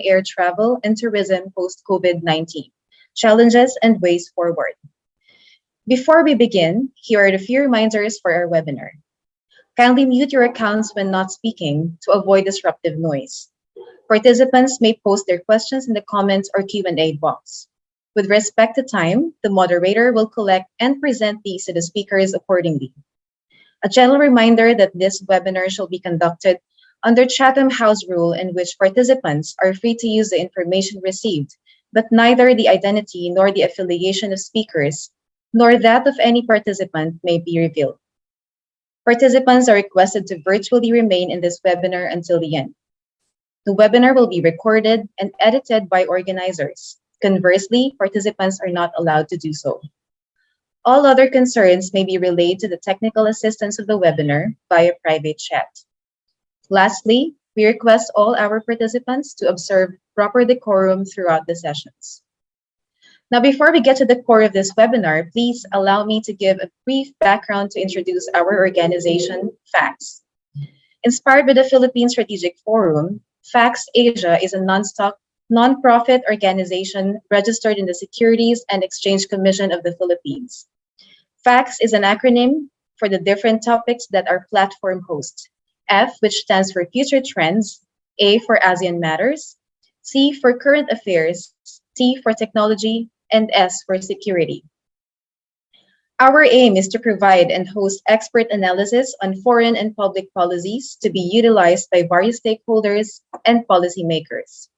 air travel and tourism post-COVID-19, challenges and ways forward. Before we begin, here are the few reminders for our webinar. Kindly mute your accounts when not speaking to avoid disruptive noise. Participants may post their questions in the comments or Q&A box. With respect to time, the moderator will collect and present these to the speakers accordingly. A gentle reminder that this webinar shall be conducted under Chatham House rule, in which participants are free to use the information received, but neither the identity nor the affiliation of speakers, nor that of any participant may be revealed. Participants are requested to virtually remain in this webinar until the end. The webinar will be recorded and edited by organizers. Conversely, participants are not allowed to do so. All other concerns may be relayed to the technical assistance of the webinar via private chat. Lastly, we request all our participants to observe proper decorum throughout the sessions. Now, before we get to the core of this webinar, please allow me to give a brief background to introduce our organization, FACS. Inspired by the Philippine Strategic Forum, FACS Asia is a non-profit organization registered in the Securities and Exchange Commission of the Philippines. FACS is an acronym for the different topics that our platform hosts. F, which stands for Future Trends, A for ASEAN Matters, C for Current Affairs, T for Technology, and S for Security. Our aim is to provide and host expert analysis on foreign and public policies to be utilized by various stakeholders and policymakers.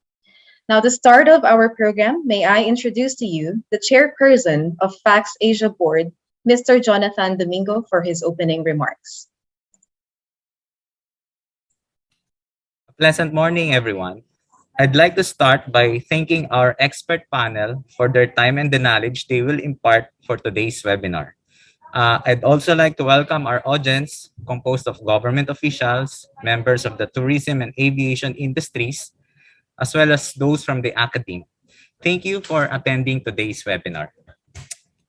Now, the start of our program, may I introduce to you the chairperson of FACS Asia Board, Mr. Jonathan Domingo, for his opening remarks. Pleasant morning, everyone. I'd like to start by thanking our expert panel for their time and the knowledge they will impart for today's webinar. I'd also like to welcome our audience, composed of government officials, members of the tourism and aviation industries, as well as those from the academe. Thank you for attending today's webinar.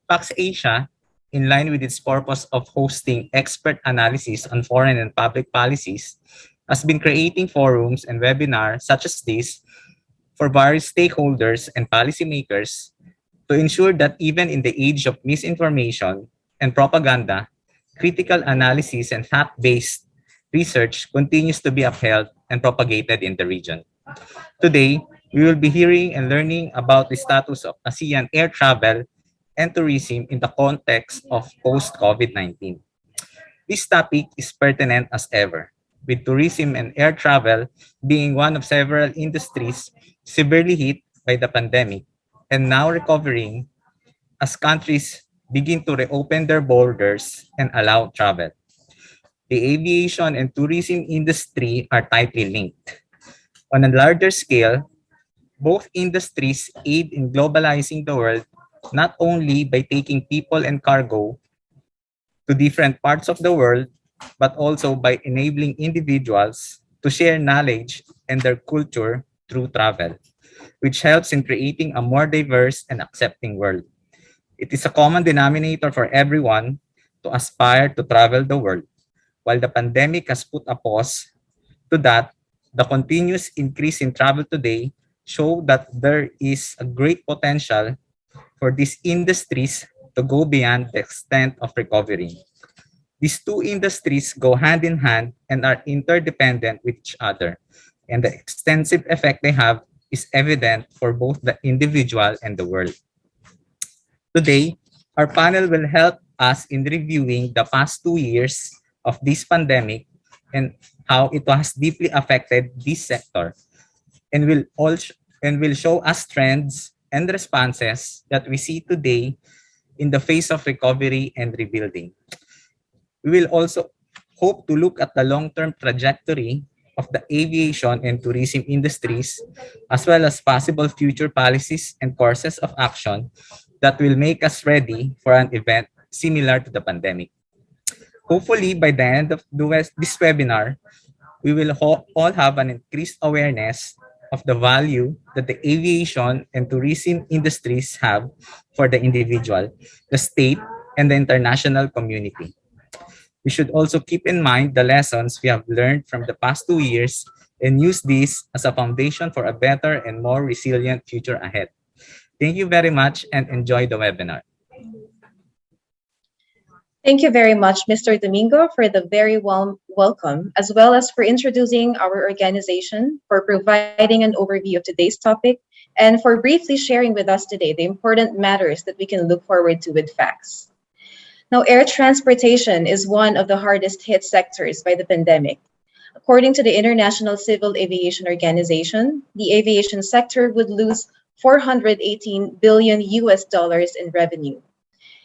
FACS Asia, in line with its purpose of hosting expert analysis on foreign and public policies, has been creating forums and webinars such as this for various stakeholders and policymakers to ensure that even in the age of misinformation and propaganda, critical analysis and fact-based research continues to be upheld and propagated in the region. Today, we will be hearing and learning about the status of ASEAN air travel and tourism in the context of post-COVID-19. This topic is pertinent as ever, with tourism and air travel being one of several industries severely hit by the pandemic and now recovering as countries begin to reopen their borders and allow travel. The aviation and tourism industry are tightly linked. On a larger scale, both industries aid in globalizing the world not only by taking people and cargo to different parts of the world, but also by enabling individuals to share knowledge and their culture through travel, which helps in creating a more diverse and accepting world. It is a common denominator for everyone to aspire to travel the world. While the pandemic has put a pause to that, the continuous increase in travel today show that there is a great potential for these industries to go beyond the extent of recovery. These two industries go hand in hand and are interdependent with each other, and the extensive effect they have is evident for both the individual and the world. Today, our panel will help us in reviewing the past 2 years of this pandemic and how it has deeply affected this sector, and will show us trends and responses that we see today in the face of recovery and rebuilding. We will also hope to look at the long-term trajectory of the aviation and tourism industries, as well as possible future policies and courses of action that will make us ready for an event similar to the pandemic. Hopefully, by the end of this webinar, we will all have an increased awareness of the value that the aviation and tourism industries have for the individual, the state, and the international community. We should also keep in mind the lessons we have learned from the past 2 years and use this as a foundation for a better and more resilient future ahead. Thank you very much and enjoy the webinar. Thank you very much, Mr. Domingo, for the very warm welcome, as well as for introducing our organization, for providing an overview of today's topic, and for briefly sharing with us today the important matters that we can look forward to with facts. Now, air transportation is one of the hardest hit sectors by the pandemic. According to the International Civil Aviation Organization, the aviation sector would lose 418 billion US dollars in revenue.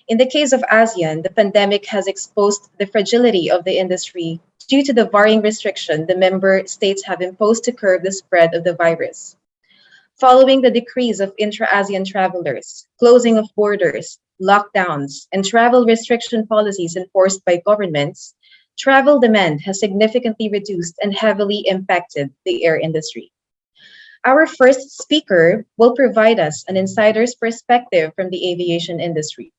In the case of ASEAN, the pandemic has exposed the fragility of the industry due to the varying restriction the member states have imposed to curb the spread of the virus. Following the decrease of intra-ASEAN travelers, closing of borders, lockdowns, and travel restriction policies enforced by governments, travel demand has significantly reduced and heavily impacted the air industry. Our first speaker will provide us an insider's perspective from the aviation industry.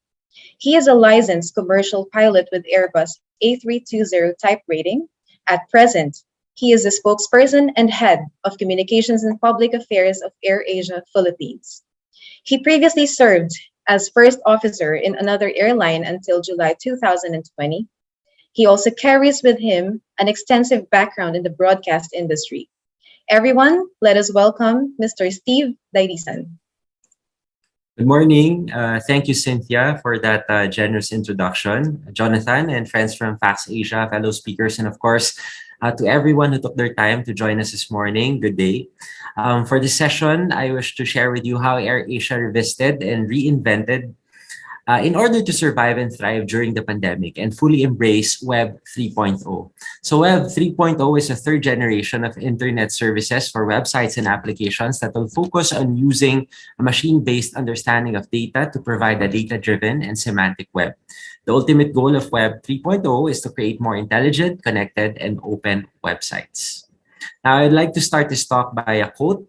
He is a licensed commercial pilot with Airbus A320 type rating. At present, he is the spokesperson and head of communications and public affairs of AirAsia Philippines. He previously served as first officer in another airline until July 2020. He also carries with him an extensive background in the broadcast industry. Everyone, let us welcome Mr. Steve Dailisan. Good morning. Thank you, Cynthia, for that generous introduction. Jonathan and friends from Fax Asia, fellow speakers, and of course, to everyone who took their time to join us this morning, good day. For this session, I wish to share with you how AirAsia revisited and reinvented in order to survive and thrive during the pandemic and fully embrace Web 3.0. So Web 3.0 is a third generation of internet services for websites and applications that will focus on using a machine-based understanding of data to provide a data-driven and semantic web. The ultimate goal of Web 3.0 is to create more intelligent, connected, and open websites. Now, I'd like to start this talk by a quote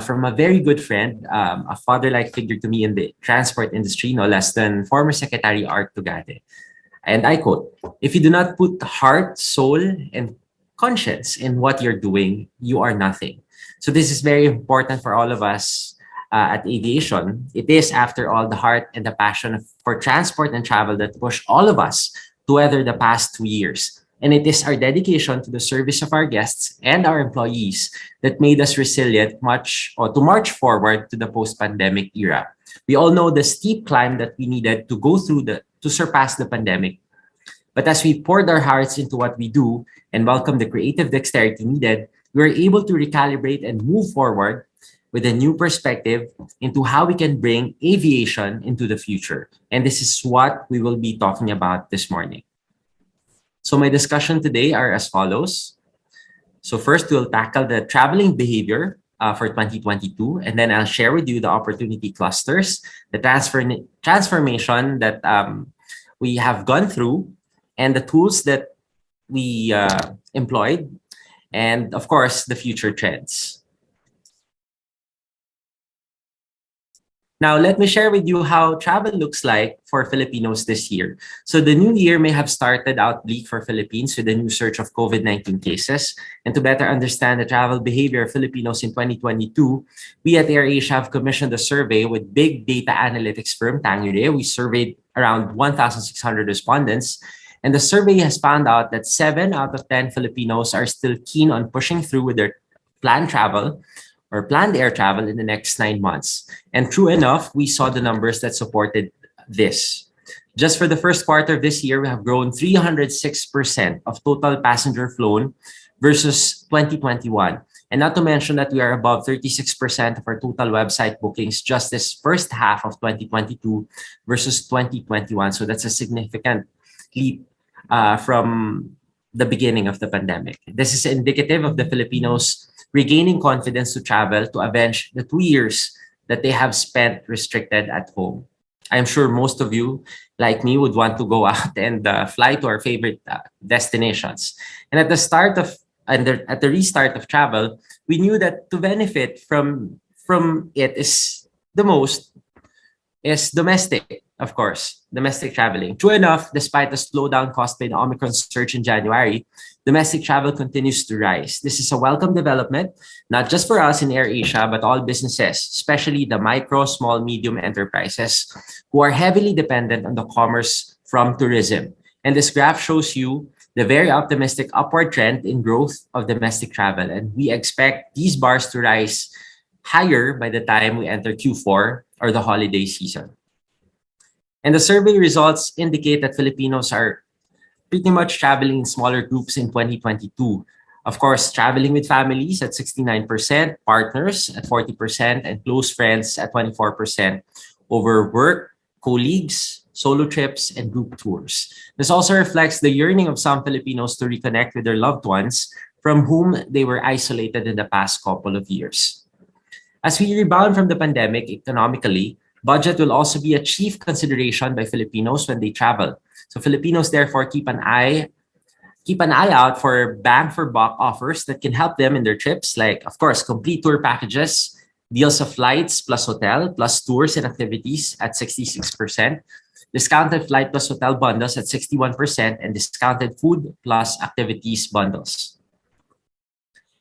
from a very good friend, a father-like figure to me in the transport industry, no less than former Secretary Art Tugade. And I quote, "If you do not put heart, soul, and conscience in what you're doing, you are nothing." So this is very important for all of us at aviation. It is, after all, the heart and the passion for transport and travel that push all of us to weather the past 2 years. And it is our dedication to the service of our guests and our employees that made us resilient to march forward to the post-pandemic era. We all know the steep climb that we needed to go through to surpass the pandemic. But as we poured our hearts into what we do and welcomed the creative dexterity needed, we were able to recalibrate and move forward with a new perspective into how we can bring aviation into the future. And this is what we will be talking about this morning. So my discussion today are as follows. So first, we'll tackle the traveling behavior for 2022, and then I'll share with you the opportunity clusters, the transformation that we have gone through, and the tools that we employed, and of course, the future trends. Now, let me share with you how travel looks like for Filipinos this year. So the new year may have started out bleak for Philippines with the new surge of COVID-19 cases. And to better understand the travel behavior of Filipinos in 2022, we at AirAsia have commissioned a survey with big data analytics firm Tangere. We surveyed around 1,600 respondents. And the survey has found out that 7 out of 10 Filipinos are still keen on pushing through with their planned travel or planned air travel in the next 9 months. And true enough, we saw the numbers that supported this. Just for the first quarter of this year, we have grown 306% of total passenger flown versus 2021. And not to mention that we are above 36% of our total website bookings just this first half of 2022 versus 2021. So that's a significant leap from the beginning of the pandemic. This is indicative of the Filipinos regaining confidence to travel to avenge the 2 years that they have spent restricted at home. I'm sure most of you, like me, would want to go out and fly to our favorite destinations. And at the restart of travel, we knew that to benefit from it is domestic of course, domestic traveling. True enough, despite the slowdown caused by the Omicron surge in January, domestic travel continues to rise. This is a welcome development, not just for us in AirAsia, but all businesses, especially the micro, small, medium enterprises who are heavily dependent on the commerce from tourism. And this graph shows you the very optimistic upward trend in growth of domestic travel. And we expect these bars to rise higher by the time we enter Q4 or the holiday season. And the survey results indicate that Filipinos are pretty much traveling in smaller groups in 2022. Of course, traveling with families at 69%, partners at 40%, and close friends at 24% over work, colleagues, solo trips, and group tours. This also reflects the yearning of some Filipinos to reconnect with their loved ones from whom they were isolated in the past couple of years. As we rebound from the pandemic economically, budget will also be a chief consideration by Filipinos when they travel. So Filipinos therefore keep an eye out for bang for buck offers that can help them in their trips, like, of course, complete tour packages, deals of flights plus hotel plus tours and activities at 66%, discounted flight plus hotel bundles at 61%, and discounted food plus activities bundles.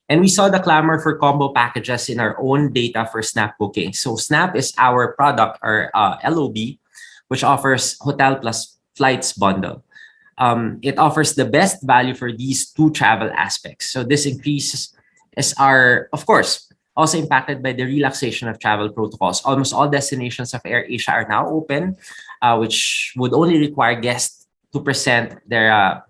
And we saw the clamor for combo packages in our own data for Snap booking. So Snap is our product, our LOB, which offers hotel plus flights bundle. It offers the best value for these two travel aspects. So this increase is of course, also impacted by the relaxation of travel protocols. Almost all destinations of AirAsia are now open, which would only require guests to present their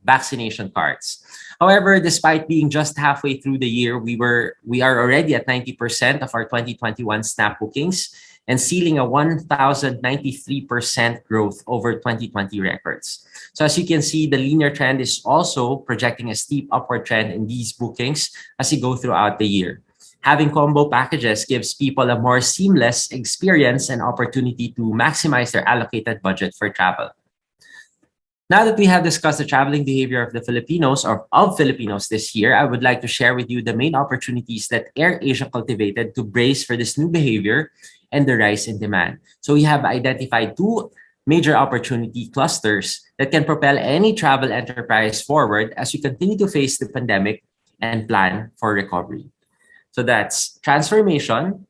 vaccination cards. However, despite being just halfway through the year, we are already at 90% of our 2021 Snap bookings and sealing a 1,093% growth over 2020 records. So as you can see, the linear trend is also projecting a steep upward trend in these bookings as you go throughout the year. Having combo packages gives people a more seamless experience and opportunity to maximize their allocated budget for travel. Now that we have discussed the traveling behavior of the Filipinos or of Filipinos this year, I would like to share with you the main opportunities that AirAsia cultivated to brace for this new behavior and the rise in demand. So we have identified two major opportunity clusters that can propel any travel enterprise forward as we continue to face the pandemic and plan for recovery. So that's transformation,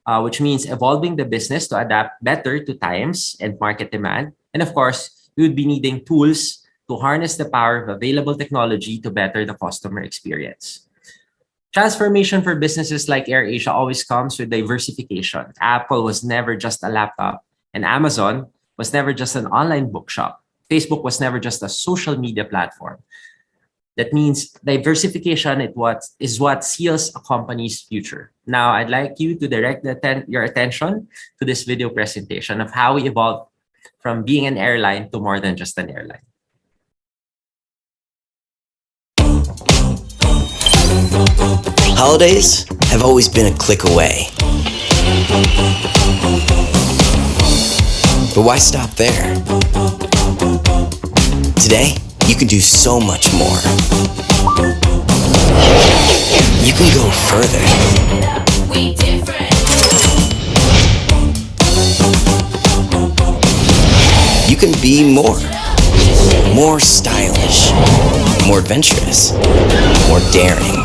which means evolving the business to adapt better to times and market demand. And of course, we would be needing tools to harness the power of available technology to better the customer experience. Transformation for businesses like AirAsia always comes with diversification. Apple was never just a laptop, and Amazon was never just an online bookshop. Facebook was never just a social media platform. That means diversification is what seals a company's future. Now, I'd like you to direct your attention to this video presentation of how we evolved from being an airline to more than just an airline. Holidays have always been a click away. But why stop there? Today, you can do so much more. You can go further. You can be more stylish, more adventurous, more daring,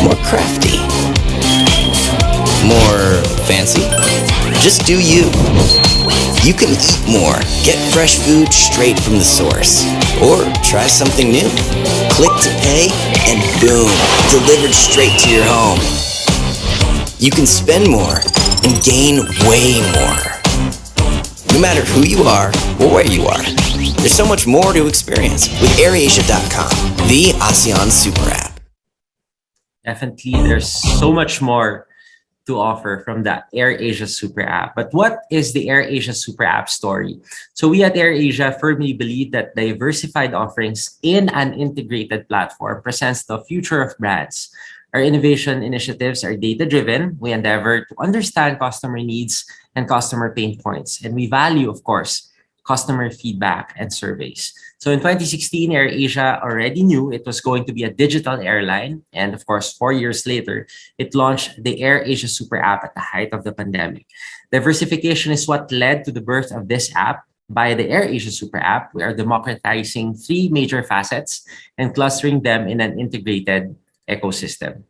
more crafty, more fancy. Just do you. You can eat more, get fresh food straight from the source, or try something new. Click to pay and boom, delivered straight to your home. You can spend more and gain way more. No matter who you are or where you are, there's so much more to experience with AirAsia.com, the Asean super app. Definitely, there's so much more to offer from the AirAsia super app. But what is the AirAsia super app story? So we at AirAsia firmly believe that diversified offerings in an integrated platform presents the future of brands. Our innovation initiatives are data-driven. We endeavor to understand customer needs and customer pain points. And we value, of course, customer feedback, and surveys. So in 2016, AirAsia already knew it was going to be a digital airline. And of course, 4 years later, it launched the AirAsia Super App at the height of the pandemic. Diversification is what led to the birth of this app. By the AirAsia Super App, we are democratizing three major facets and clustering them in an integrated ecosystem: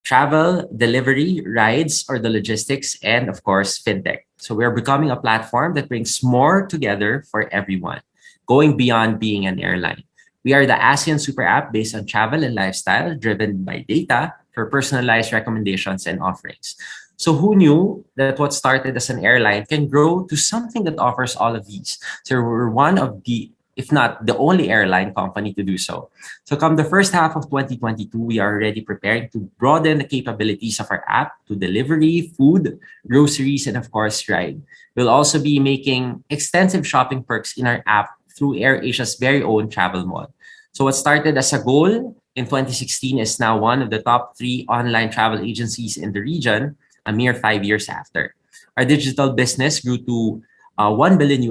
travel, delivery, rides, or the logistics, and of course, fintech. So we are becoming a platform that brings more together for everyone, going beyond being an airline. We are the Asean Super App based on travel and lifestyle, driven by data for personalized recommendations and offerings. So who knew that what started as an airline can grow to something that offers all of these? So we're one of the, if not the only airline company to do so. So come the first half of 2022, we are already preparing to broaden the capabilities of our app to delivery, food, groceries, and of course, ride. We'll also be making extensive shopping perks in our app through AirAsia's very own travel mall. So what started as a goal in 2016 is now one of the top 3 online travel agencies in the region, a mere 5 years after. Our digital business grew to $1 billion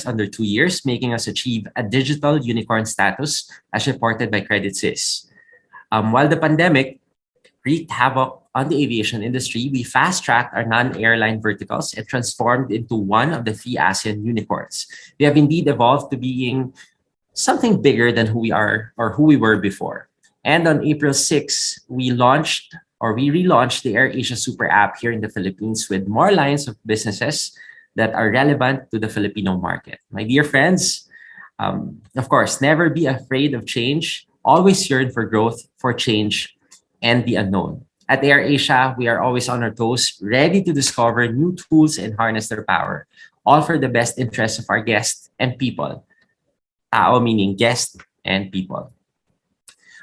under 2 years, making us achieve a digital unicorn status as reported by Credit Suisse. While the pandemic wreaked havoc on the aviation industry, we fast-tracked our non-airline verticals and transformed into one of the 3 ASEAN unicorns. We have indeed evolved to being something bigger than who we are or who we were before. And on April 6, we relaunched the AirAsia Super App here in the Philippines with more lines of businesses that are relevant to the Filipino market. My dear friends, of course, never be afraid of change. Always yearn for growth, for change, and the unknown. At AirAsia, we are always on our toes, ready to discover new tools and harness their power, all for the best interests of our guests and people. Tao meaning guest and people.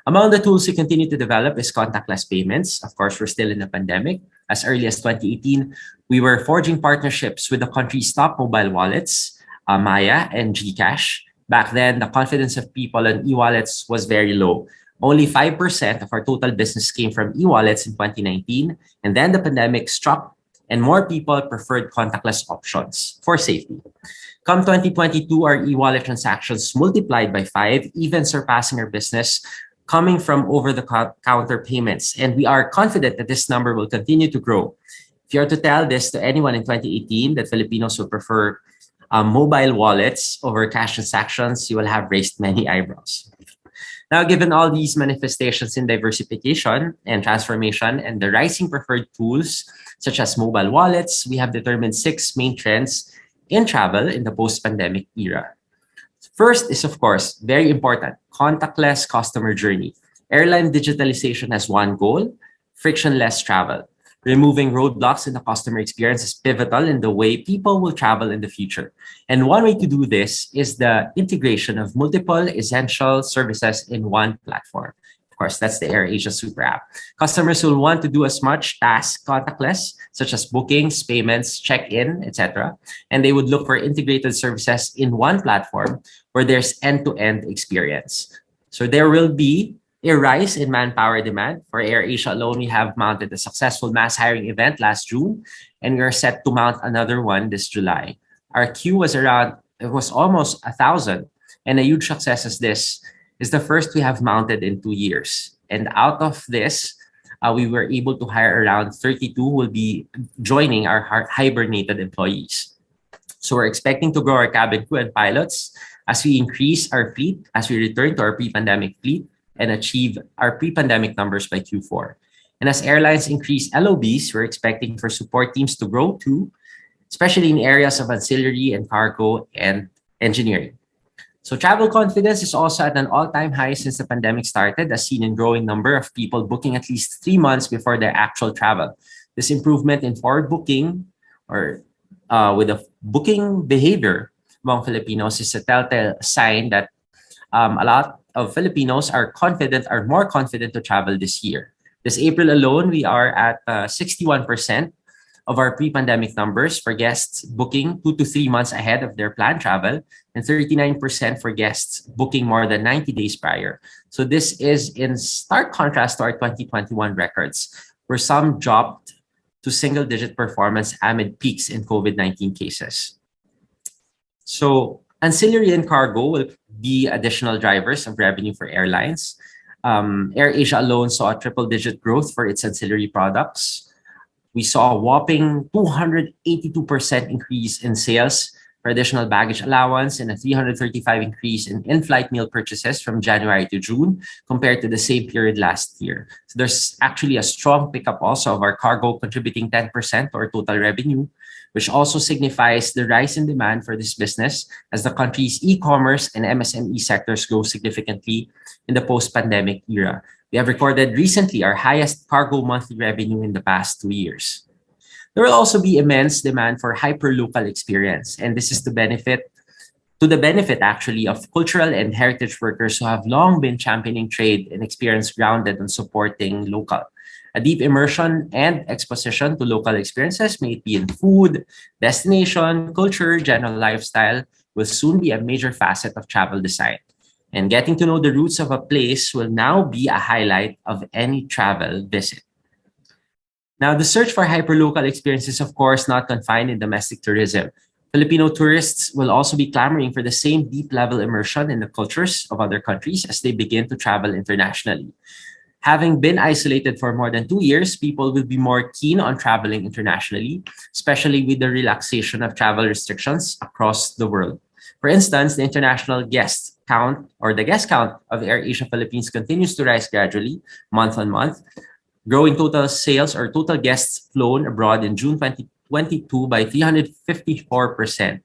Among the tools we continue to develop is contactless payments. Of course, we're still in the pandemic. As early as 2018, we were forging partnerships with the country's top mobile wallets, Maya and GCash. Back then, the confidence of people in e-wallets was very low. Only 5% of our total business came from e-wallets in 2019, and then the pandemic struck and more people preferred contactless options for safety. Come 2022, our e-wallet transactions multiplied by 5, even surpassing our business coming from over-the-counter payments. And we are confident that this number will continue to grow. If you are to tell this to anyone in 2018 that Filipinos will prefer mobile wallets over cash transactions, you will have raised many eyebrows. Now, given all these manifestations in diversification and transformation and the rising preferred tools, such as mobile wallets, we have determined 6 main trends in travel in the post-pandemic era. First is, of course, very important, contactless customer journey. Airline digitalization has one goal: frictionless travel. Removing roadblocks in the customer experience is pivotal in the way people will travel in the future. And one way to do this is the integration of multiple essential services in one platform. Of course, that's the AirAsia Super App. Customers will want to do as much tasks contactless, such as bookings, payments, check-in, etc. And they would look for integrated services in one platform where there's end-to-end experience. So there will be a rise in manpower demand. For AirAsia alone, we have mounted a successful mass hiring event last June, and we are set to mount another one this July. Our queue was almost 1,000, and a huge success as this is the first we have mounted in 2 years. And out of this, we were able to hire around 32 who will be joining our hibernated employees. So we're expecting to grow our cabin crew and pilots as we increase our fleet, as we return to our pre-pandemic fleet and achieve our pre-pandemic numbers by Q4. And as airlines increase LOBs, we're expecting for support teams to grow too, especially in areas of ancillary and cargo and engineering. So travel confidence is also at an all-time high since the pandemic started, as seen in growing number of people booking at least 3 months before their actual travel. This improvement in forward booking or with the booking behavior among Filipinos is a telltale sign that a lot of Filipinos are more confident to travel this year. This April alone, we are at 61% of our pre-pandemic numbers for guests booking 2 to 3 months ahead of their planned travel, and 39% for guests booking more than 90 days prior. So this is in stark contrast to our 2021 records, where some dropped to single-digit performance amid peaks in COVID-19 cases. So ancillary and cargo will be additional drivers of revenue for airlines. AirAsia alone saw a triple-digit growth for its ancillary products. We saw a whopping 282% increase in sales for additional baggage allowance and a 335 increase in in-flight meal purchases from January to June compared to the same period last year. So there's actually a strong pickup also of our cargo contributing 10% to our total revenue, which also signifies the rise in demand for this business as the country's e-commerce and MSME sectors grow significantly in the post-pandemic era. We have recorded recently our highest cargo monthly revenue in the past 2 years. There will also be immense demand for hyper-local experience, and this is the benefit actually of cultural and heritage workers who have long been championing trade and experience grounded on supporting local. A deep immersion and exposition to local experiences, may it be in food, destination, culture, general lifestyle, will soon be a major facet of travel design. And getting to know the roots of a place will now be a highlight of any travel visit. Now, the search for hyperlocal experiences, of course, not confined in domestic tourism. Filipino tourists will also be clamoring for the same deep-level immersion in the cultures of other countries as they begin to travel internationally. Having been isolated for more than 2 years, people will be more keen on traveling internationally, especially with the relaxation of travel restrictions across the world. For instance, the international guest count or the guest count of AirAsia Philippines continues to rise gradually, month on month, growing total sales or total guests flown abroad in June 2022 by 354%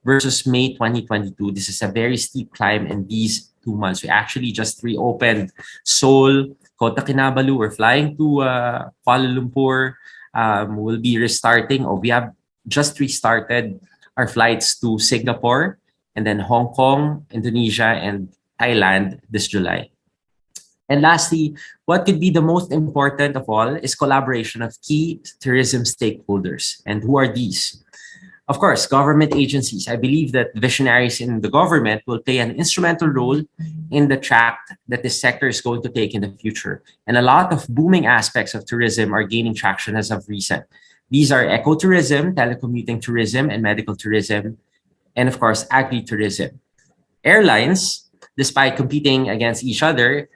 versus May 2022. This is a very steep climb in these 2 months. We actually just reopened Seoul, Kota Kinabalu. We're flying to Kuala Lumpur. We'll be restarting, or we have just restarted our flights to Singapore and then Hong Kong, Indonesia, and Thailand this July. And lastly, what could be the most important of all is collaboration of key tourism stakeholders. And who are these? Of course, government agencies. I believe that visionaries in the government will play an instrumental role in the track that this sector is going to take in the future. And a lot of booming aspects of tourism are gaining traction as of recent. These are ecotourism, telecommuting tourism, and medical tourism, and of course, agri-tourism. Airlines, despite competing against each other,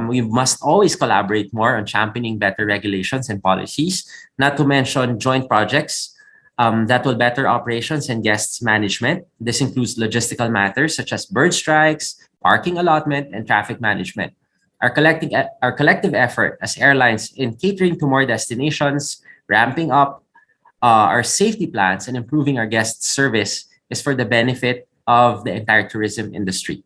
we must always collaborate more on championing better regulations and policies, not to mention joint projects that will better operations and guests management. This includes logistical matters such as bird strikes, parking allotment, and traffic management. Our collective effort as airlines in catering to more destinations, ramping up our safety plans, and improving our guest service is for the benefit of the entire tourism industry.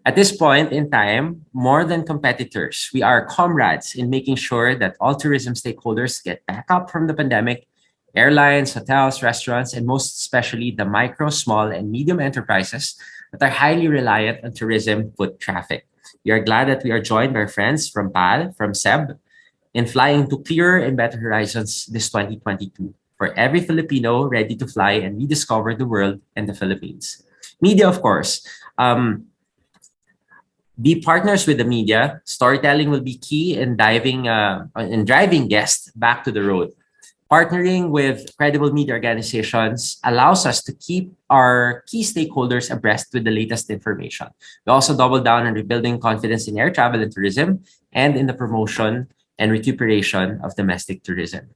At this point in time, more than competitors, we are comrades in making sure that all tourism stakeholders get back up from the pandemic. Airlines, hotels, restaurants, and most especially the micro, small, and medium enterprises that are highly reliant on tourism foot traffic. We are glad that we are joined by friends from PAL, from SEB, in flying to clearer and better horizons this 2022 for every Filipino ready to fly and rediscover the world and the Philippines. Media, of course. Be partners with the media. Storytelling will be key in driving guests back to the road. Partnering with credible media organizations allows us to keep our key stakeholders abreast with the latest information. We also double down on rebuilding confidence in air travel and tourism and in the promotion and recuperation of domestic tourism.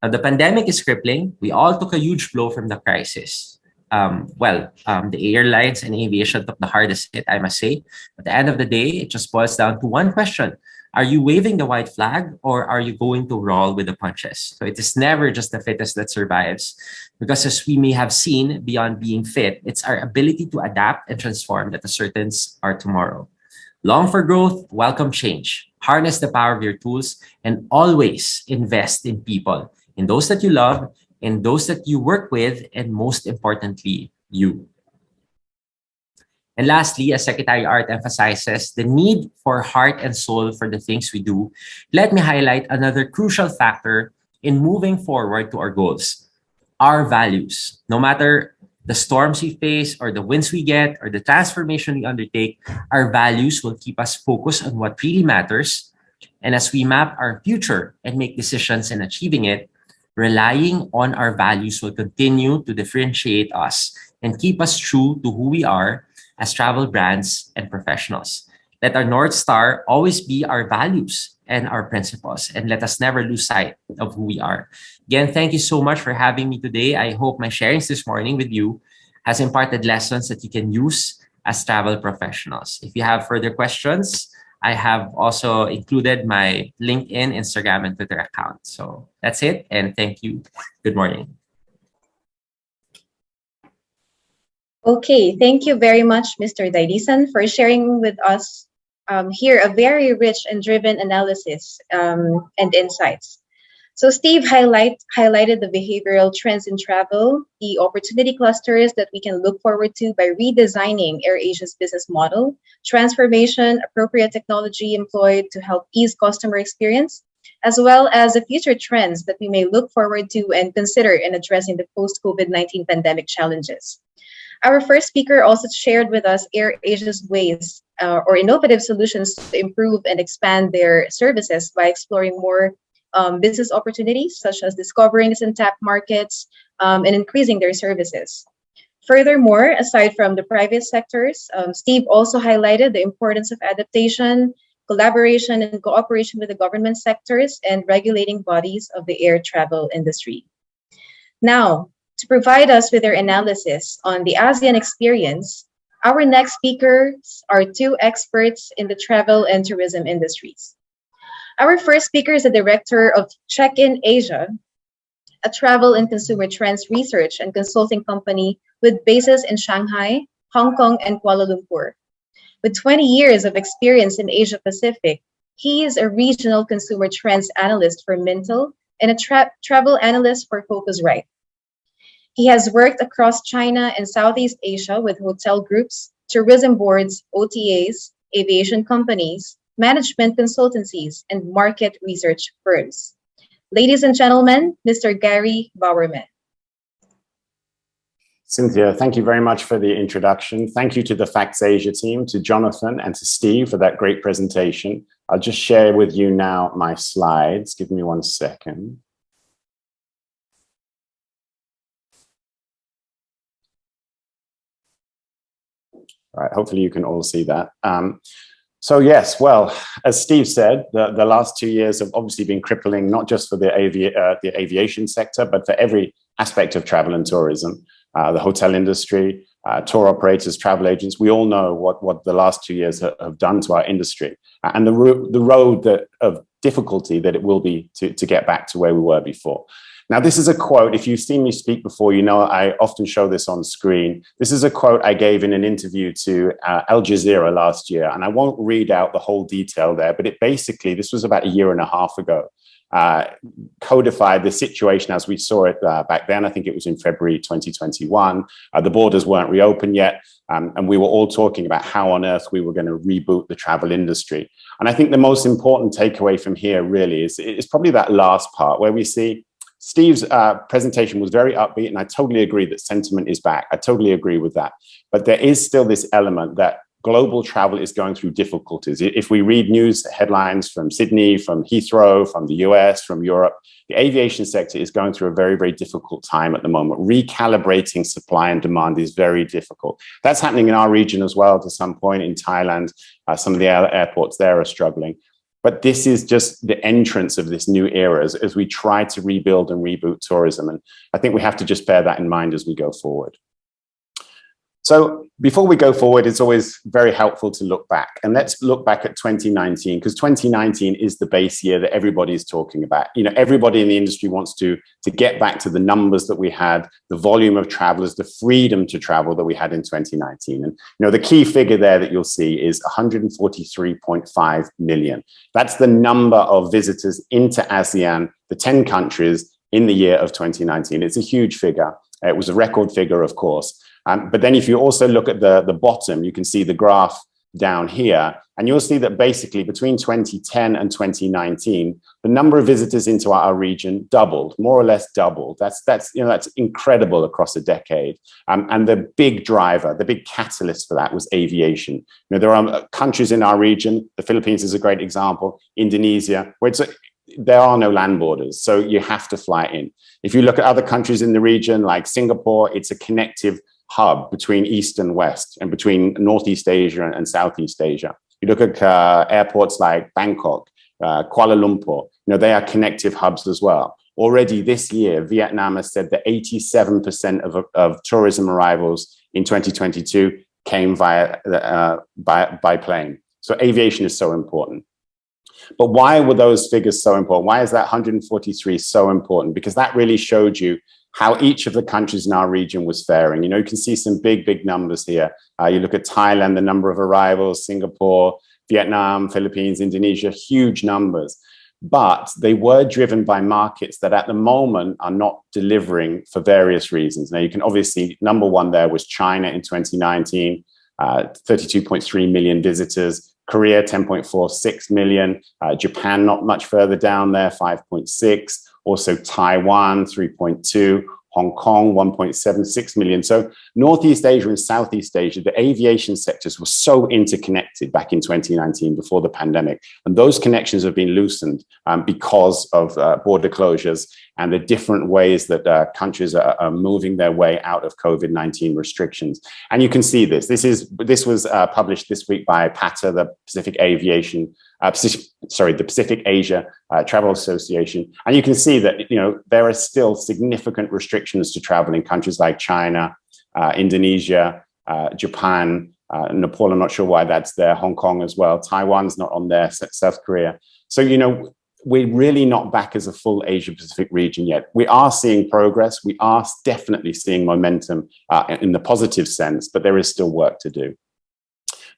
Now, the pandemic is crippling. We all took a huge blow from the crisis. The airlines and aviation took the hardest hit, I must say. At the end of the day, it just boils down to one question. Are you waving the white flag, or are you going to roll with the punches? So it is never just the fittest that survives, because as we may have seen, beyond being fit, it's our ability to adapt and transform that ascertains our tomorrow. Long for growth, welcome change. Harness the power of your tools and always invest in people, in those that you love, in those that you work with, and most importantly, you. And lastly, as Secretary Art emphasizes the need for heart and soul for the things we do, let me highlight another crucial factor in moving forward to our goals: our values. No matter the storms we face or the wins we get or the transformation we undertake, our values will keep us focused on what really matters. And as we map our future and make decisions in achieving it, Relying on our values will continue to differentiate us and keep us true to who we are as travel brands and professionals. Let our North Star always be our values and our principles, and let us never lose sight of who we are. Again, thank you so much for having me today. I hope my sharings this morning with you has imparted lessons that you can use as travel professionals. If you have further questions, I have also included my LinkedIn, Instagram, and Twitter account. So that's it, and thank you. Good morning. Okay, thank you very much, Mr. Dailisan, for sharing with us here a very rich and driven analysis and insights. So Steve highlighted the behavioral trends in travel, the opportunity clusters that we can look forward to by redesigning AirAsia's business model, transformation, appropriate technology employed to help ease customer experience, as well as the future trends that we may look forward to and consider in addressing the post-COVID-19 pandemic challenges. Our first speaker also shared with us AirAsia's ways or innovative solutions to improve and expand their services by exploring more business opportunities, such as discovering untapped markets and increasing their services. Furthermore, aside from the private sectors, Steve also highlighted the importance of adaptation, collaboration, and cooperation with the government sectors and regulating bodies of the air travel industry. Now, to provide us with their analysis on the ASEAN experience, our next speakers are two experts in the travel and tourism industries. Our first speaker is the director of Check-in Asia, a travel and consumer trends research and consulting company with bases in Shanghai, Hong Kong, and Kuala Lumpur. With 20 years of experience in Asia Pacific, he is a regional consumer trends analyst for Mintel and a travel analyst for Focusrite. He has worked across China and Southeast Asia with hotel groups, tourism boards, OTAs, aviation companies, management consultancies, and market research firms. Ladies and gentlemen, Mr. Gary Bowerman. Cynthia, thank you very much for the introduction. Thank you to the Facts Asia team, to Jonathan and to Steve for that great presentation. I'll just share with you now my slides. Give me 1 second. All right, hopefully you can all see that. So yes, well, as Steve said, the last 2 years have obviously been crippling, not just for the aviation sector, but for every aspect of travel and tourism, the hotel industry, tour operators, travel agents. We all know what the last 2 years have done to our industry and the road of difficulty that it will be to get back to where we were before. Now, this is a quote. If you've seen me speak before, you know I often show this on screen. This is a quote I gave in an interview to Al Jazeera last year, and I won't read out the whole detail there, but this was about 1.5 years ago, codified the situation as we saw it back then. I think it was in February 2021. The borders weren't reopened yet, and we were all talking about how on earth we were going to reboot the travel industry. And I think the most important takeaway from here really is probably that last part where we see Steve's presentation was very upbeat, and I totally agree that sentiment is back. I totally agree with that. But there is still this element that global travel is going through difficulties. If we read news headlines from Sydney, from Heathrow, from the US, from Europe, the aviation sector is going through a very, very difficult time at the moment. Recalibrating supply and demand is very difficult. That's happening in our region as well to some point in Thailand. Some of the airports there are struggling. But this is just the entrance of this new era as we try to rebuild and reboot tourism. And I think we have to just bear that in mind as we go forward. So before we go forward, it's always very helpful to look back. And let's look back at 2019, because 2019 is the base year that everybody is talking about. You know, everybody in the industry wants to get back to the numbers that we had, the volume of travelers, the freedom to travel that we had in 2019. And, you know, the key figure there that you'll see is 143.5 million. That's the number of visitors into ASEAN, the 10 countries in the year of 2019. It's a huge figure. It was a record figure, of course. But then if you also look at the bottom, you can see the graph down here, and you'll see that basically between 2010 and 2019, the number of visitors into our region doubled, more or less doubled. That's incredible across a decade. And the big driver, the big catalyst for that was aviation. You know, there are countries in our region, the Philippines is a great example, Indonesia, where it's there are no land borders, so you have to fly in. If you look at other countries in the region, like Singapore, it's a connective hub between East and West and between Northeast Asia and Southeast Asia. You look at airports like Bangkok, Kuala Lumpur, they are connective hubs as well. Already this year, Vietnam has said that 87% of tourism arrivals in 2022 came by plane. So aviation is so important. But why were those figures so important? Why is that 143 so important? Because that really showed you how each of the countries in our region was faring. You can see some big numbers here. You look at Thailand, the number of arrivals, Singapore, Vietnam, Philippines, Indonesia, huge numbers. But they were driven by markets that at the moment are not delivering for various reasons. Now, you can obviously, number one there was China in 2019, 32.3 million visitors. Korea, 10.46 million. Japan, not much further down there, 5.6. Also Taiwan, 3.2. Hong Kong, 1.76 million. So Northeast Asia and Southeast Asia, the aviation sectors were so interconnected back in 2019 before the pandemic. And those connections have been loosened because of border closures and the different ways that countries are moving their way out of COVID-19 restrictions. And you can see this. This was published this week by PATA, the Pacific Asia Travel Association. And you can see that, there are still significant restrictions to travel in countries like China, Indonesia, Japan, Nepal, I'm not sure why that's there, Hong Kong as well. Taiwan's not on there, South Korea. So, we're really not back as a full Asia-Pacific region yet. We are seeing progress. We are definitely seeing momentum in the positive sense, but there is still work to do.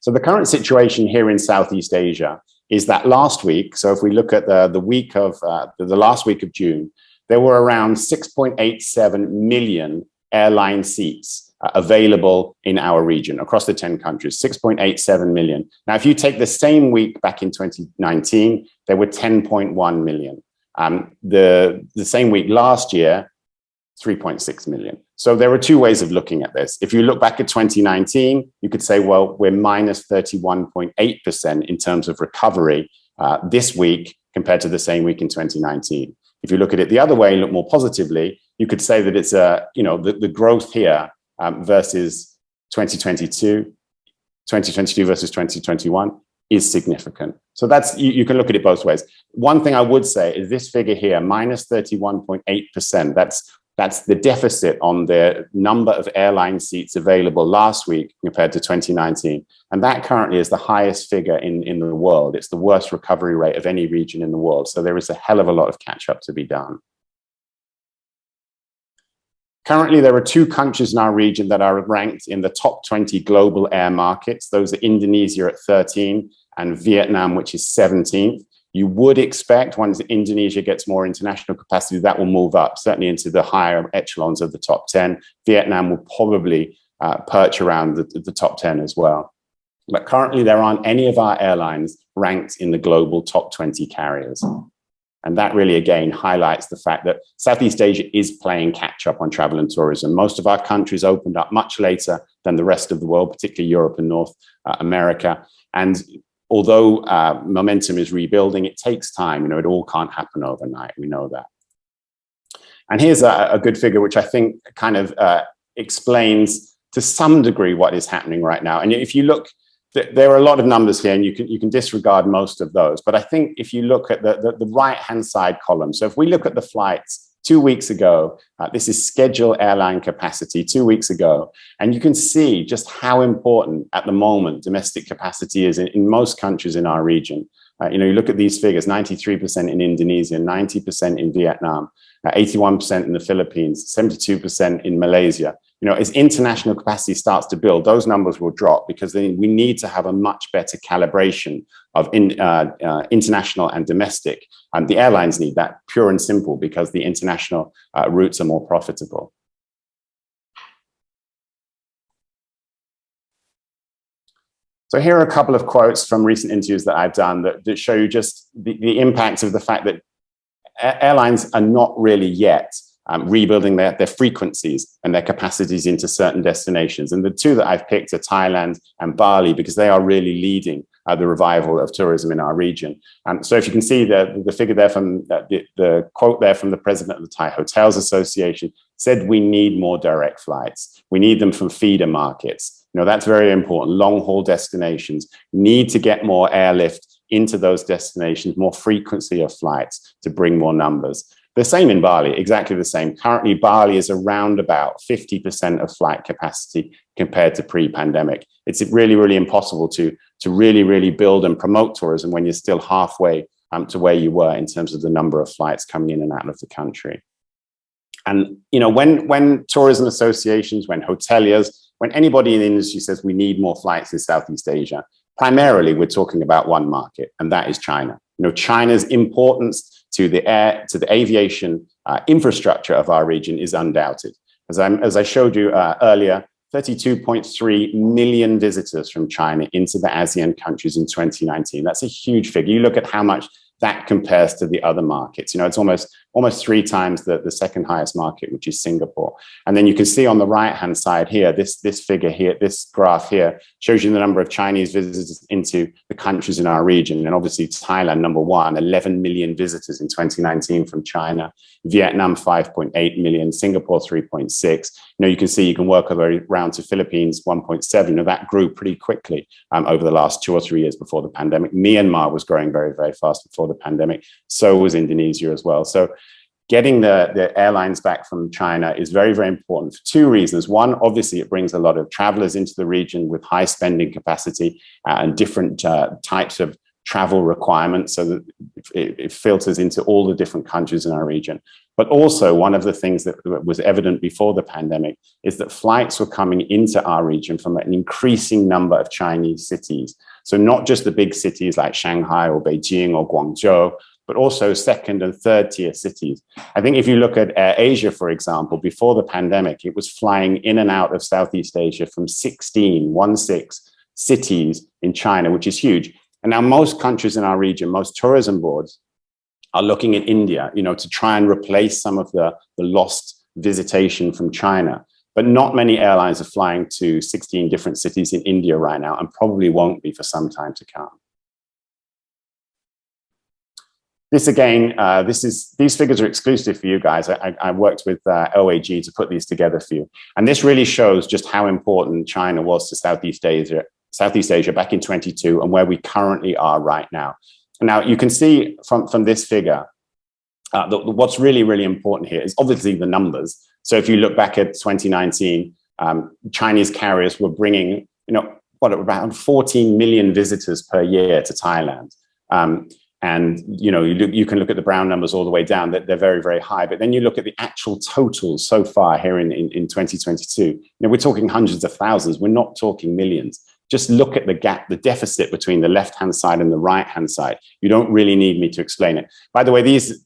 So the current situation here in Southeast Asia is that last week, so if we look at the week of the last week of June, there were around 6.87 million airline seats available in our region across the 10 countries, 6.87 million. Now, if you take the same week back in 2019, there were 10.1 million. The same week last year, 3.6 million. So there are two ways of looking at this. If you look back at 2019, you could say, well, we're minus 31.8% in terms of recovery this week compared to the same week in 2019. If you look at it the other way, look more positively, you could say that it's the growth here versus 2022 versus 2021 is significant. So that's, you can look at it both ways. One thing I would say is this figure here, minus 31.8%, that's the deficit on the number of airline seats available last week compared to 2019. And that currently is the highest figure in the world. It's the worst recovery rate of any region in the world. So there is a hell of a lot of catch up to be done. Currently, there are two countries in our region that are ranked in the top 20 global air markets. Those are Indonesia at 13 and Vietnam, which is 17th. You would expect once Indonesia gets more international capacity, that will move up, certainly into the higher echelons of the top 10. Vietnam will probably perch around the top 10 as well. But currently, there aren't any of our airlines ranked in the global top 20 carriers. And that really, again, highlights the fact that Southeast Asia is playing catch up on travel and tourism. Most of our countries opened up much later than the rest of the world, particularly Europe and North America. And although momentum is rebuilding, it takes time. It all can't happen overnight. We know that. And here's a good figure, which I think kind of explains to some degree what is happening right now. And if you look, there are a lot of numbers here, and you can disregard most of those. But I think if you look at the right-hand side column, so if we look at the flights 2 weeks ago, this is scheduled airline capacity 2 weeks ago, and you can see just how important at the moment domestic capacity is in most countries in our region. You look at these figures, 93% in Indonesia, 90% in Vietnam, 81% in the Philippines, 72% in Malaysia. As international capacity starts to build, those numbers will drop because then we need to have a much better calibration of international and domestic. And the airlines need that, pure and simple, because the international routes are more profitable. So here are a couple of quotes from recent interviews that I've done that show you just the impact of the fact that airlines are not really yet rebuilding their frequencies and their capacities into certain destinations. And the two that I've picked are Thailand and Bali, because they are really leading the revival of tourism in our region. So if you can see the figure there from the quote there from the president of the Thai Hotels Association said, we need more direct flights. We need them from feeder markets. You know, that's very important. Long haul destinations need to get more airlift into those destinations, more frequency of flights to bring more numbers. The same in Bali, exactly the same. Currently, Bali is around about 50% of flight capacity compared to pre-pandemic. It's really, really impossible to really build and promote tourism when you're still halfway to where you were in terms of the number of flights coming in and out of the country. And, you know, when tourism associations, when hoteliers, when anybody in the industry says we need more flights in Southeast Asia, primarily we're talking about one market, and that is China. You know, China's importance to the aviation infrastructure of our region is undoubted. As I showed you earlier, 32.3 million visitors from China into the ASEAN countries in 2019. That's a huge figure. You look at how much that compares to the other markets. You know, it's almost 3 times the second highest market, which is Singapore. And then you can see on the right-hand side here, this figure here, this graph here shows you the number of Chinese visitors into the countries in our region. And obviously Thailand, number 1, 11 million visitors in 2019 from China. Vietnam, 5.8 million, Singapore, 3.6. You know, you can see you can work all the way around to Philippines, 1.7. Now that grew pretty quickly over the last 2 or 3 years before the pandemic. Myanmar was growing very, very fast before the pandemic. So was Indonesia as well. So getting the airlines back from China is very, very important for 2 reasons. One, obviously, it brings a lot of travelers into the region with high spending capacity and different types of travel requirements, so that it filters into all the different countries in our region. But also, one of the things that was evident before the pandemic is that flights were coming into our region from an increasing number of Chinese cities. So not just the big cities like Shanghai or Beijing or Guangzhou, but also second and third tier cities. I think if you look at AirAsia, for example, before the pandemic, it was flying in and out of Southeast Asia from 16 cities in China, which is huge. And now most countries in our region, most tourism boards are looking at India, you know, to try and replace some of the lost visitation from China. But not many airlines are flying to 16 different cities in India right now, and probably won't be for some time to come. This again, these figures are exclusive for you guys. I worked with OAG to put these together for you. And this really shows just how important China was to Southeast Asia back in 22 and where we currently are right now. Now, you can see from this figure, what's really, really important here is obviously the numbers. So if you look back at 2019, Chinese carriers were bringing, you know, around 14 million visitors per year to Thailand. And, you know, you can look at the brown numbers all the way down, that they're very, very high. But then you look at the actual totals so far here in 2022, you know, we're talking hundreds of thousands. We're not talking millions. Just look at the gap, the deficit between the left-hand side and the right-hand side. You don't really need me to explain it. By the way, these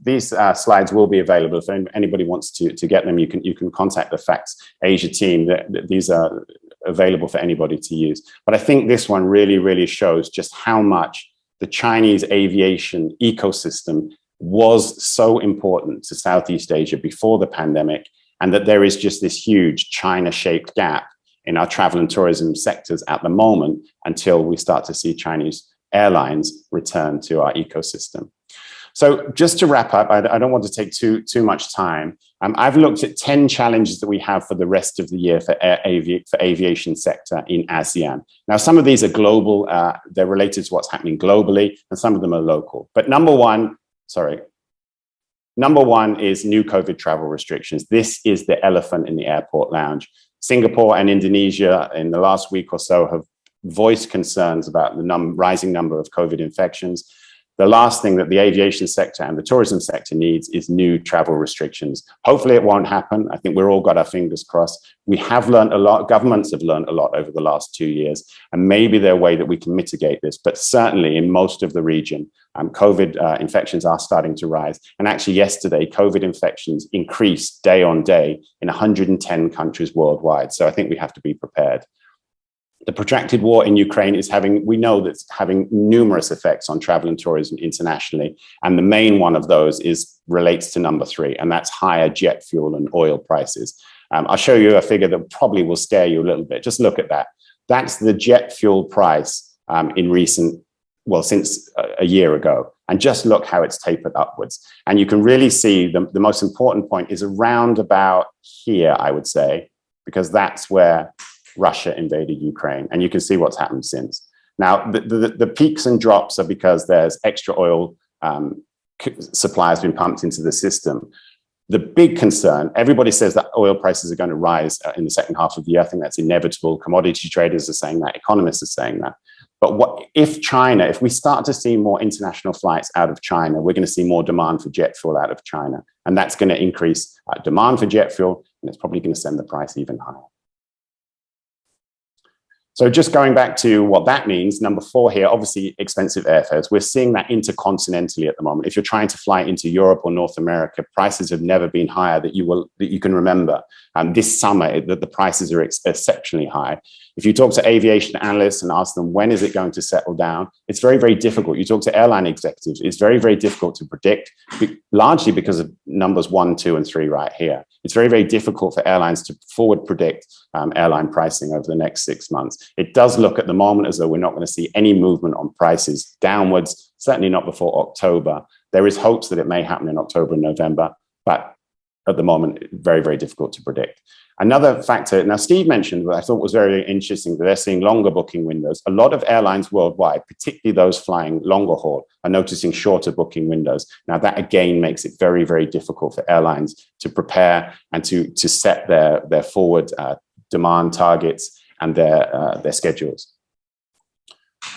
slides will be available. If anybody wants to get them, you can contact the Fax Asia team. These are available for anybody to use. But I think this one really, really shows just how much the Chinese aviation ecosystem was so important to Southeast Asia before the pandemic, and that there is just this huge China-shaped gap in our travel and tourism sectors at the moment until we start to see Chinese airlines return to our ecosystem. So just to wrap up, I don't want to take too much time. I've looked at 10 challenges that we have for the rest of the year for aviation sector in ASEAN. Now, some of these are global, they're related to what's happening globally, and some of them are local. But number one is new COVID travel restrictions. This is the elephant in the airport lounge. Singapore and Indonesia in the last week or so have voiced concerns about the rising number of COVID infections. The last thing that the aviation sector and the tourism sector needs is new travel restrictions. Hopefully it won't happen. I think we're all got our fingers crossed. We have learned a lot. Governments have learned a lot over the last 2 years, and maybe there's a way that we can mitigate this. But certainly in most of the region, COVID infections are starting to rise. And actually yesterday, COVID infections increased day on day in 110 countries worldwide. So I think we have to be prepared. The protracted war in Ukraine we know that's having numerous effects on travel and tourism internationally. And the main one of those relates to number 3, and that's higher jet fuel and oil prices. I'll show you a figure that probably will scare you a little bit. Just look at that. That's the jet fuel price in recent since a year ago. And just look how it's tapered upwards. And you can really see the most important point is around about here, I would say, because that's where Russia invaded Ukraine. And you can see what's happened since. Now, the peaks and drops are because there's extra oil supply has been pumped into the system. The big concern, everybody says that oil prices are going to rise in the second half of the year. I think that's inevitable. Commodity traders are saying that. Economists are saying that. But what if we start to see more international flights out of China, we're going to see more demand for jet fuel out of China. And that's going to increase demand for jet fuel, and it's probably going to send the price even higher. So just going back to what that means, number 4 here, obviously expensive airfares. We're seeing that intercontinentally at the moment. If you're trying to fly into Europe or North America, prices have never been higher that you can remember. This summer, the prices are exceptionally high. If you talk to aviation analysts and ask them, when is it going to settle down? It's very, very difficult. You talk to airline executives, it's very, very difficult to predict, largely because of numbers 1, 2, and 3 right here. It's very, very difficult for airlines to forward predict airline pricing over the next 6 months. It does look at the moment as though we're not going to see any movement on prices downwards, certainly not before October. There is hopes that it may happen in October and November, but at the moment, very, very difficult to predict. Another factor, now Steve mentioned, what I thought was very interesting, that they're seeing longer booking windows. A lot of airlines worldwide, particularly those flying longer haul, are noticing shorter booking windows. Now that again makes it very, very difficult for airlines to prepare and to set their forward demand targets and their schedules.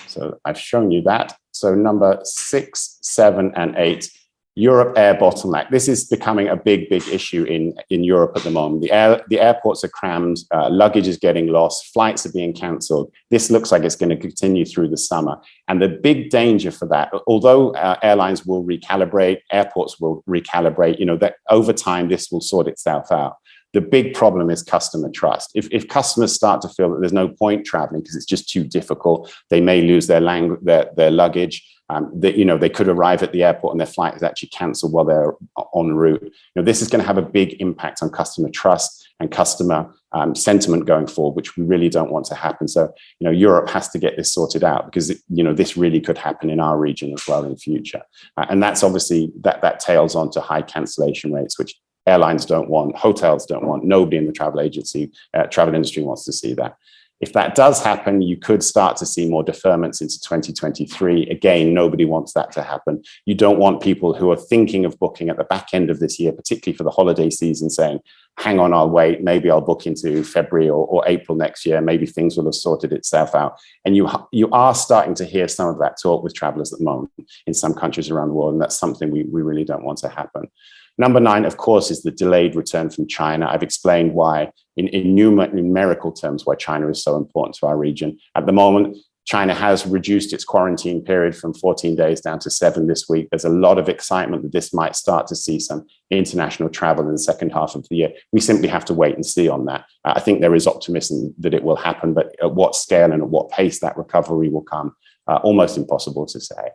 So I've shown you that. So number 6, 7, and 8. Europe air bottleneck. This is becoming a big, big issue in Europe at the moment. The airports are crammed, luggage is getting lost, flights are being cancelled. This looks like it's going to continue through the summer. And the big danger for that, although airlines will recalibrate, airports will recalibrate, that over time this will sort itself out. The big problem is customer trust. If customers start to feel that there's no point traveling because it's just too difficult, they may lose their luggage. They could arrive at the airport and their flight is actually cancelled while they're en route. This is going to have a big impact on customer trust and customer sentiment going forward, which we really don't want to happen. So, Europe has to get this sorted out because, this really could happen in our region as well in the future. And that's obviously, that tails on to high cancellation rates, which airlines don't want, hotels don't want, nobody in the travel industry wants to see that. If that does happen, you could start to see more deferments into 2023. Again, nobody wants that to happen. You don't want people who are thinking of booking at the back end of this year, particularly for the holiday season, saying, hang on, I'll wait, maybe I'll book into February or April next year, maybe things will have sorted itself out. And you are starting to hear some of that talk with travelers at the moment in some countries around the world, and that's something we really don't want to happen. Number 9, of course, is the delayed return from China. I've explained why, in numerical terms, why China is so important to our region. At the moment, China has reduced its quarantine period from 14 days down to 7 this week. There's a lot of excitement that this might start to see some international travel in the second half of the year. We simply have to wait and see on that. I think there is optimism that it will happen, but at what scale and at what pace that recovery will come, almost impossible to say.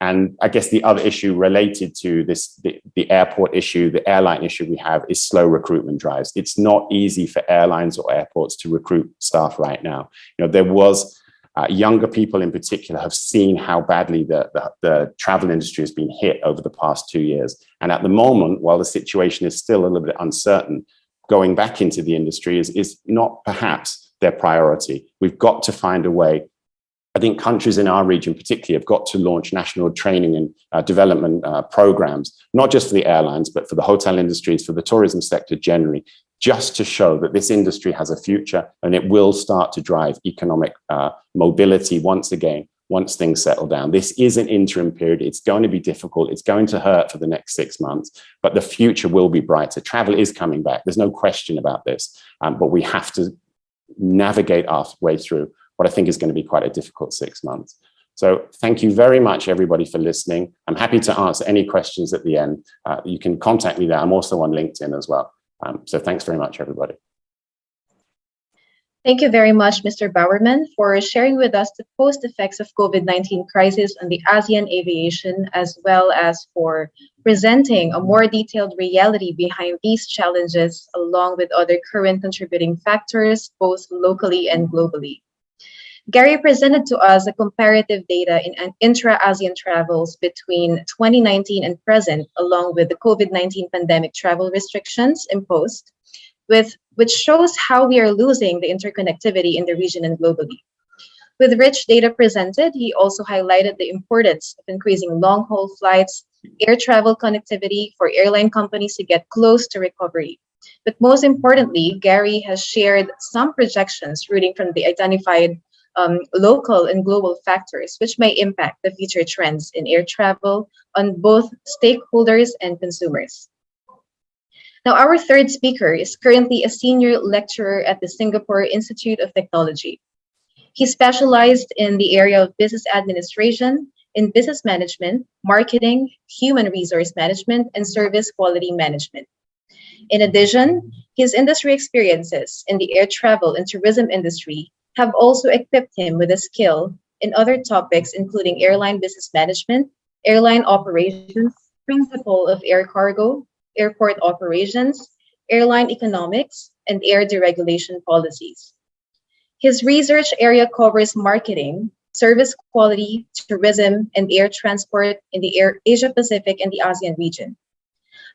And I guess the other issue related to this, the airport issue, the airline issue we have is slow recruitment drives. It's not easy for airlines or airports to recruit staff right now. There was younger people in particular have seen how badly the travel industry has been hit over the past 2 years. And at the moment, while the situation is still a little bit uncertain, going back into the industry is not perhaps their priority. We've got to find a way. I think countries in our region particularly have got to launch national training and development programs, not just for the airlines, but for the hotel industries, for the tourism sector generally, just to show that this industry has a future and it will start to drive economic mobility once again, once things settle down. This is an interim period. It's going to be difficult. It's going to hurt for the next 6 months, but the future will be brighter. Travel is coming back. There's no question about this, but we have to navigate our way through what I think is going to be quite a difficult 6 months. So thank you very much, everybody, for listening. I'm happy to answer any questions at the end. You can contact me there. I'm also on LinkedIn as well. So thanks very much, everybody. Thank you very much, Mr. Bowerman, for sharing with us the post-effects of COVID-19 crisis on the ASEAN aviation, as well as for presenting a more detailed reality behind these challenges, along with other current contributing factors, both locally and globally. Gary presented to us a comparative data in intra-ASEAN travels between 2019 and present, along with the COVID-19 pandemic travel restrictions imposed, which shows how we are losing the interconnectivity in the region and globally. With rich data presented, he also highlighted the importance of increasing long-haul flights, air travel connectivity for airline companies to get close to recovery. But most importantly, Gary has shared some projections rooting from the identified local and global factors which may impact the future trends in air travel on both stakeholders and consumers. Now, our third speaker is currently a senior lecturer at the Singapore Institute of Technology. He specialized in the area of business administration, in business management, marketing, human resource management, and service quality management. In addition, his industry experiences in the air travel and tourism industry have also equipped him with a skill in other topics, including airline business management, airline operations, principle of air cargo, airport operations, airline economics, and air deregulation policies. His research area covers marketing, service quality, tourism, and air transport in the Asia Pacific and the ASEAN region.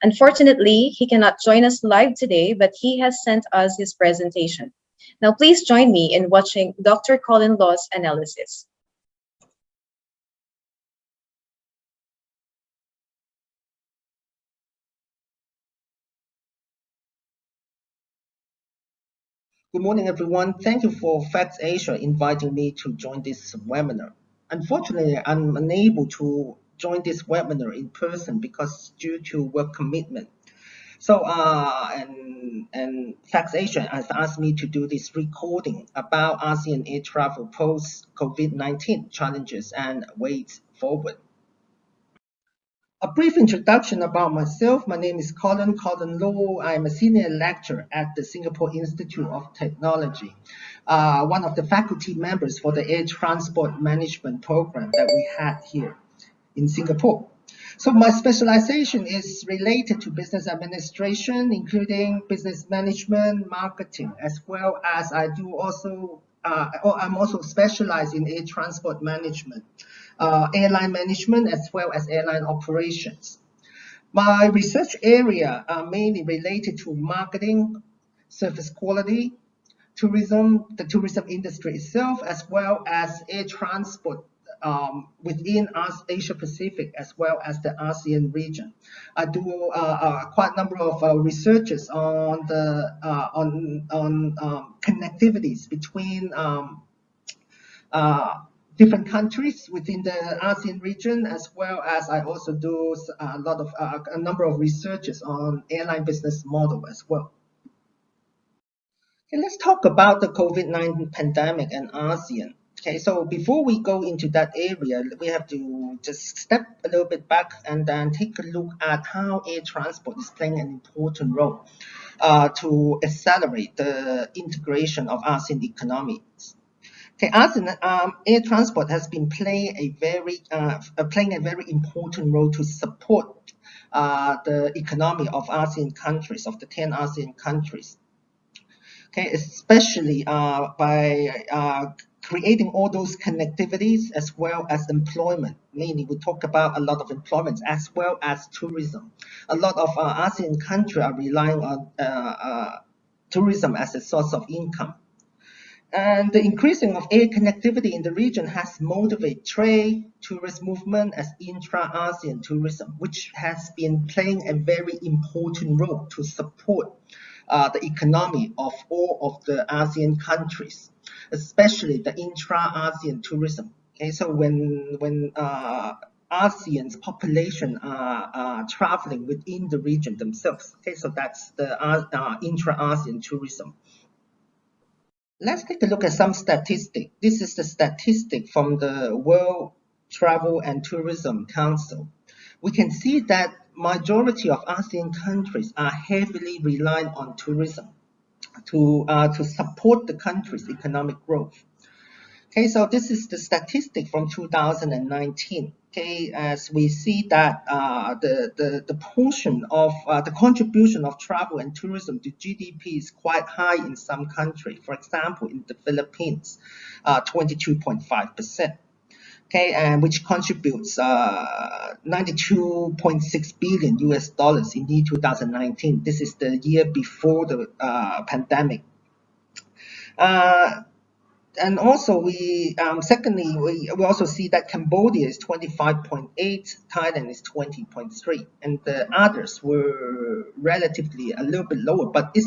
Unfortunately, he cannot join us live today, but he has sent us his presentation. Now, please join me in watching Dr. Colin Law's analysis. Good morning, everyone. Thank you for FactAsia inviting me to join this webinar. Unfortunately, I'm unable to join this webinar in person because due to work commitment. So, and FactAsia has asked me to do this recording about ASEAN air travel post-COVID-19 challenges and ways forward. A brief introduction about myself. My name is Colin Law. I'm a senior lecturer at the Singapore Institute of Technology, one of the faculty members for the air transport management program that we had here in Singapore. So my specialization is related to business administration, including business management, marketing, as well as I'm also specialized in air transport management, airline management, as well as airline operations. My research area are mainly related to marketing, service quality, tourism, the tourism industry itself, as well as air transport within Asia Pacific, as well as the ASEAN region. I do quite a number of researches on the connectivities between different countries within the ASEAN region, as well as I also do a number of researches on airline business model as well. Okay, let's talk about the COVID-19 pandemic and ASEAN. Okay, so before we go into that area, we have to just step a little bit back and then take a look at how air transport is playing an important role to accelerate the integration of ASEAN economies. Okay, ASEAN air transport has been playing a very important role to support the economy of ASEAN countries, of the 10 ASEAN countries. Okay, especially by creating all those connectivities as well as employment. Mainly, we talk about a lot of employment as well as tourism. A lot of ASEAN countries are relying on tourism as a source of income. And the increasing of air connectivity in the region has motivated trade, tourist movement as intra-ASEAN tourism, which has been playing a very important role to support the economy of all of the ASEAN countries, especially the intra-ASEAN tourism. Okay, so when ASEAN's population are traveling within the region themselves. Okay, so that's the intra-ASEAN tourism. Let's take a look at some statistics. This is the statistic from the World Travel and Tourism Council. We can see that majority of ASEAN countries are heavily reliant on tourism to support the country's economic growth. Okay, so this is the statistic from 2019. Okay, as we see that the portion of the contribution of travel and tourism to GDP is quite high in some countries. For example, in the Philippines, 22.5%. Okay, and which contributes 92.6 billion US dollars in the year 2019. This is the year before the pandemic. And also, secondly, we also see that Cambodia is 25.8, Thailand is 20.3, and the others were relatively a little bit lower, but it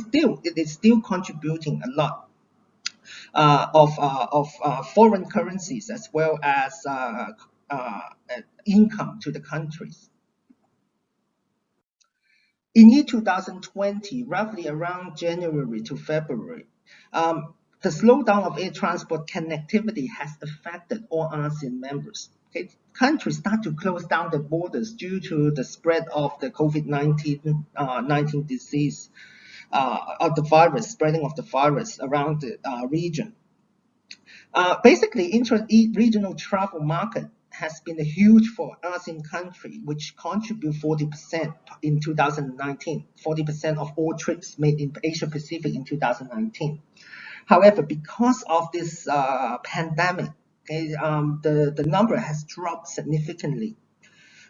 is still contributing a lot of foreign currencies as well as income to the countries. In year 2020, roughly around January to February, the slowdown of air transport connectivity has affected all ASEAN members. Okay? Countries start to close down the borders due to the spread of the COVID-19 disease, of the virus, spreading of the virus around the region. Basically, intra-regional travel market has been huge for ASEAN country, which contribute 40% in 2019, 40% of all trips made in Asia Pacific in 2019. However, because of this pandemic, okay, the number has dropped significantly.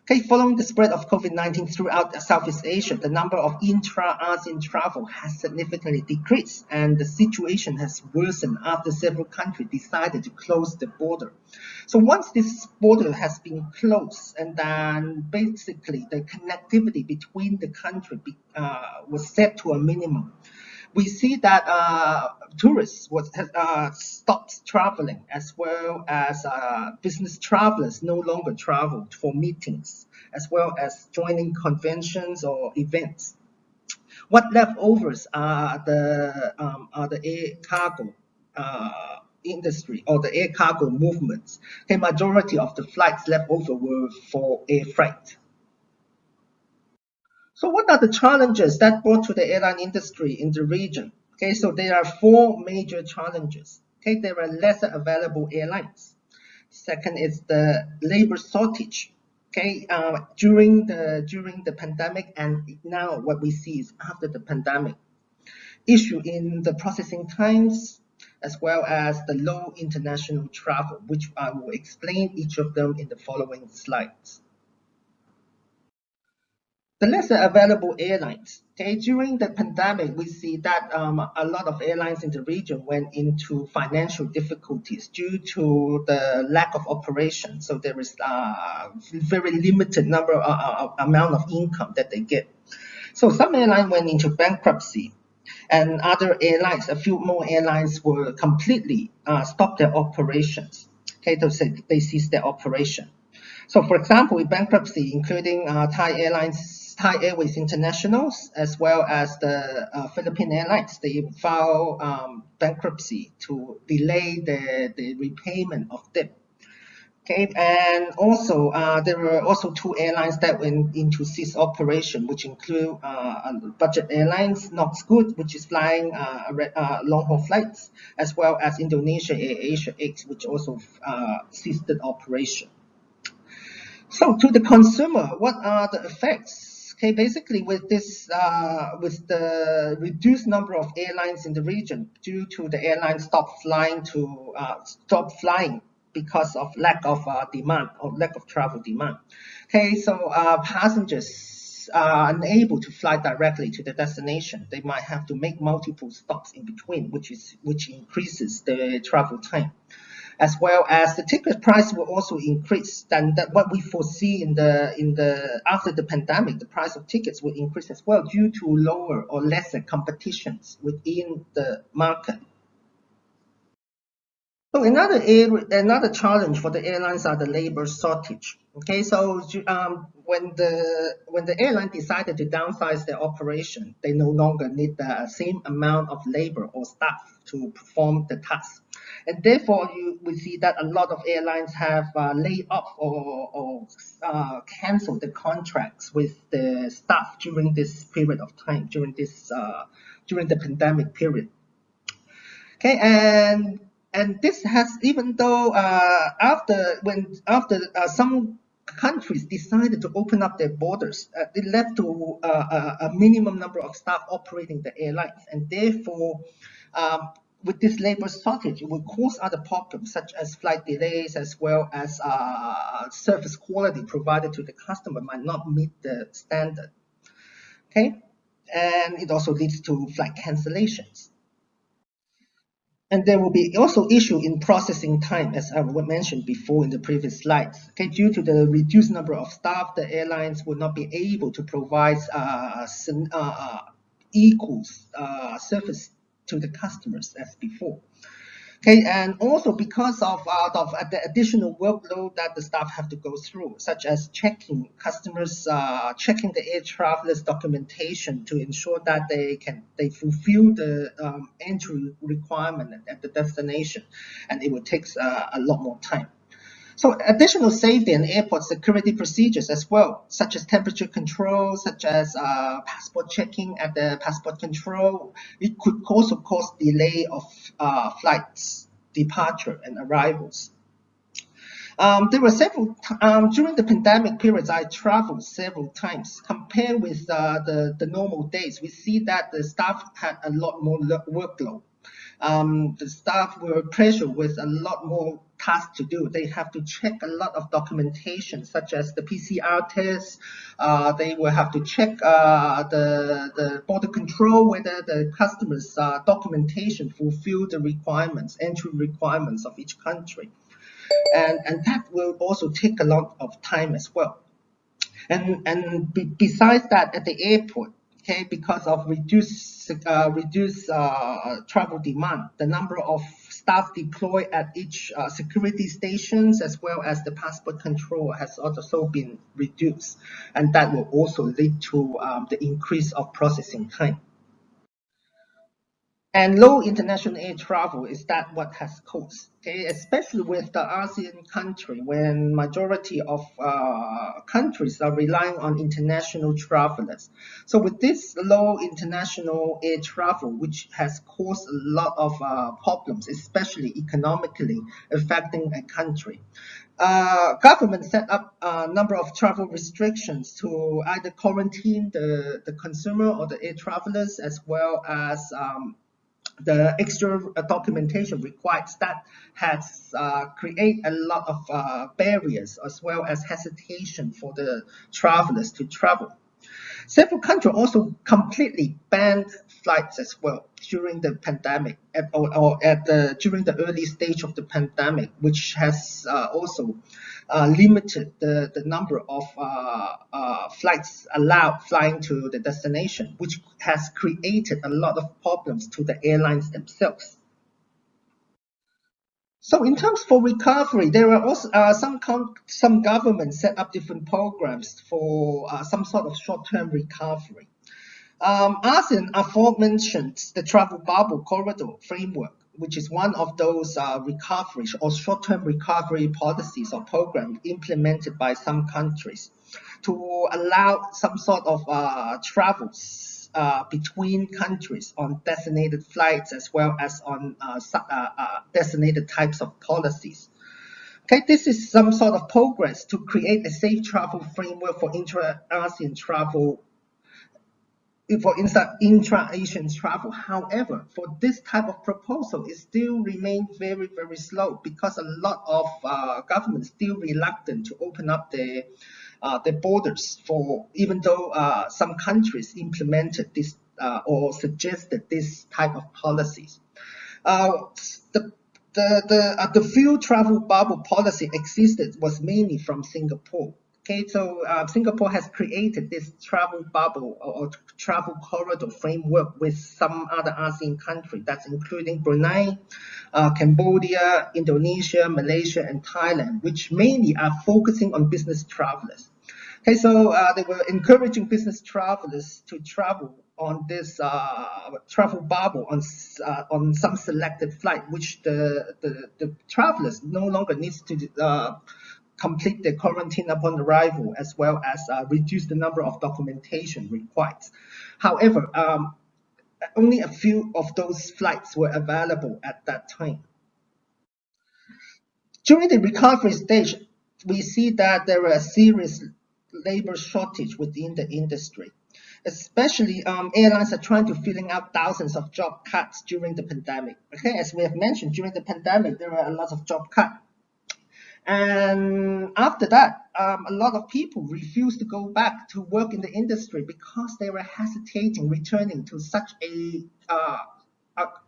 Okay, following the spread of COVID-19 throughout Southeast Asia, the number of intra-ASEAN travel has significantly decreased, and the situation has worsened after several countries decided to close the border. So once this border has been closed, and then basically the connectivity between the countries was set to a minimum, we see that tourists stopped traveling, as well as business travelers no longer travel for meetings, as well as joining conventions or events. What leftovers are the air cargo industry or the air cargo movements. The majority of the flights left over were for air freight. So what are the challenges that brought to the airline industry in the region? Okay, so there are four major challenges. Okay, there are lesser available airlines. Second is the labor shortage. Okay, during the pandemic, and now what we see is after the pandemic. Issue in the processing times, as well as the low international travel, which I will explain each of them in the following slides. The lesser available airlines. Okay, during the pandemic, we see that a lot of airlines in the region went into financial difficulties due to the lack of operation. So there is a very limited amount of income that they get. So some airlines went into bankruptcy, and other airlines, a few more airlines, were completely stopped their operations. Okay, they ceased their operation. So, for example, in bankruptcy, including Thai Airways International, as well as the Philippine Airlines, they filed bankruptcy to delay the repayment of debt. Okay, and also there were also two airlines that went into cease operation, which include budget airlines, not Scoot, which is flying long-haul flights, as well as Indonesia AirAsia X, which also ceased operation. So to the consumer, what are the effects? Okay, basically with this, with the reduced number of airlines in the region due to the airlines stop flying because of lack of demand or lack of travel demand. Okay, so passengers are unable to fly directly to the destination. They might have to make multiple stops in between, which increases the travel time. As well as the ticket price will also increase. Then what we foresee in the after the pandemic, the price of tickets will increase as well due to lower or lesser competitions within the market. So another challenge for the airlines are the labor shortage. Okay, so when the airline decided to downsize their operation, they no longer need the same amount of labor or staff to perform the task. And therefore, we see that a lot of airlines have laid off or canceled the contracts with the staff during this period of time, during the pandemic period. Okay, and and this has, even though after some countries decided to open up their borders, it led to a minimum number of staff operating the airlines, and therefore, with this labor shortage, it will cause other problems such as flight delays, as well as service quality provided to the customer might not meet the standard. Okay, and it also leads to flight cancellations. And there will be also issue in processing time, as I mentioned before in the previous slides. Okay, due to the reduced number of staff, the airlines will not be able to provide equal service to the customers as before. Okay, and also because of the additional workload that the staff have to go through, such as checking customers, checking the air travelers' documentation to ensure that they fulfill the entry requirement at the destination, and it will take a lot more time. So additional safety and airport security procedures as well, such as temperature control, such as passport checking at the passport control, it could also cause delay of flights, departure, and arrivals. There were several, during the pandemic periods, I traveled several times. Compared with the normal days, we see that the staff had a lot more workload. The staff were pressured with a lot more tasks to do. They have to check a lot of documentation, such as the PCR tests. They will have to check the border control, whether the customers' documentation fulfill the requirements, entry requirements of each country. And that will also take a lot of time as well. And besides that, at the airport, okay, because of reduced travel demand, the number of staff deployed at each security stations, as well as the passport control, has also been reduced, and that will also lead to the increase of processing time. And low international air travel is that what has caused, okay? Especially with the ASEAN country, when majority of countries are relying on international travelers. So with this low international air travel, which has caused a lot of problems, especially economically affecting a country. Government set up a number of travel restrictions to either quarantine the consumer or the air travelers, as well as the extra documentation required. That has created a lot of barriers, as well as hesitation for the travelers to travel. Several countries also completely banned flights as well during the pandemic, during the early stage of the pandemic, which has also limited the number of flights allowed flying to the destination, which has created a lot of problems to the airlines themselves. So in terms for recovery, there are also some governments set up different programs for some sort of short-term recovery. ASEAN aforementioned the travel bubble corridor framework, which is one of those recovery or short-term recovery policies or programs implemented by some countries to allow some sort of travels between countries on designated flights, as well as on designated types of policies. Okay, this is some sort of progress to create a safe travel framework for intra-ASEAN travel, for intra-Asian travel. However, for this type of proposal, it still remains very, very slow, because a lot of governments still reluctant to open up their borders, for even though some countries implemented this or suggested this type of policies. The few travel bubble policy existed was mainly from Singapore. Okay, so Singapore has created this travel bubble or travel corridor framework with some other ASEAN countries, that's including Brunei, Cambodia, Indonesia, Malaysia, and Thailand, which mainly are focusing on business travelers. Okay, so they were encouraging business travelers to travel on this travel bubble on some selected flight, which the travelers no longer needs to complete the quarantine upon arrival, as well as reduce the number of documentation required. However, only a few of those flights were available at that time. During the recovery stage, we see that there are a serious labor shortage within the industry. Especially airlines are trying to filling out thousands of job cuts during the pandemic. Okay, as we have mentioned, during the pandemic, there were a lot of job cuts. And after that, a lot of people refused to go back to work in the industry because they were hesitating returning to such a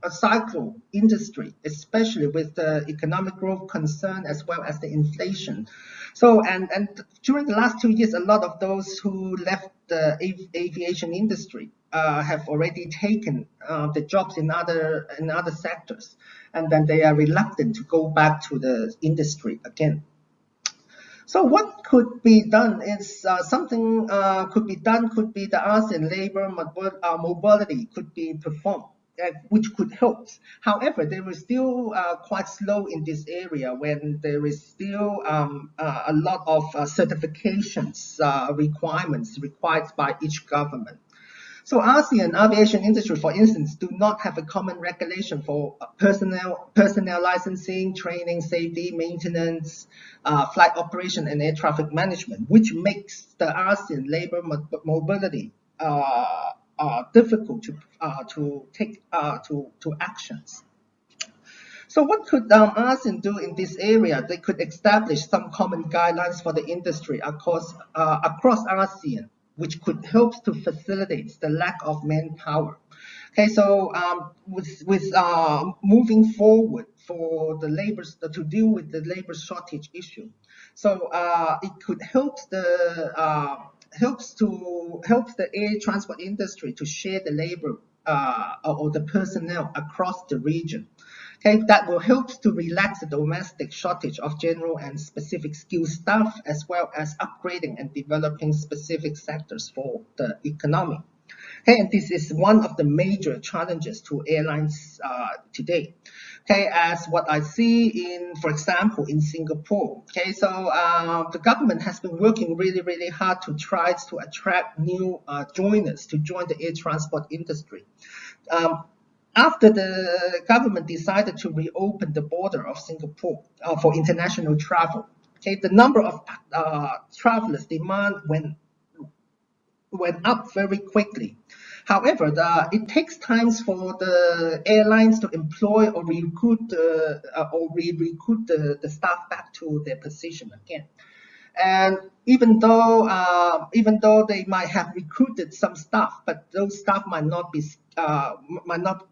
cycle industry, especially with the economic growth concern as well as the inflation. So, and during the last 2 years, a lot of those who left the aviation industry have already taken the jobs in other sectors, and then they are reluctant to go back to the industry again. So what could be done is something could be done, could be the ASEAN labor mobility could be performed, which could help. However, they were still quite slow in this area when there is still a lot of certifications requirements required by each government. So ASEAN aviation industry, for instance, do not have a common regulation for personnel licensing, training, safety, maintenance, flight operation, and air traffic management, which makes the ASEAN labor mobility difficult to take to actions. So what could ASEAN do in this area? They could establish some common guidelines for the industry across ASEAN, which could help to facilitate the lack of manpower. Okay, so with moving forward for the labor to deal with the labor shortage issue, so it could help the air transport industry to share the labor or the personnel across the region. Okay, that will help to relax the domestic shortage of general and specific skilled staff, as well as upgrading and developing specific sectors for the economy. Okay, and this is one of the major challenges to airlines today. Okay, as what I see in, for example, in Singapore. Okay, so the government has been working really hard to try to attract new joiners to join the air transport industry. After the government decided to reopen the border of Singapore for international travel, okay, the number of travelers demand went up very quickly. However, it takes time for the airlines to employ or recruit the staff back to their position again. And even though they might have recruited some staff, but those staff might not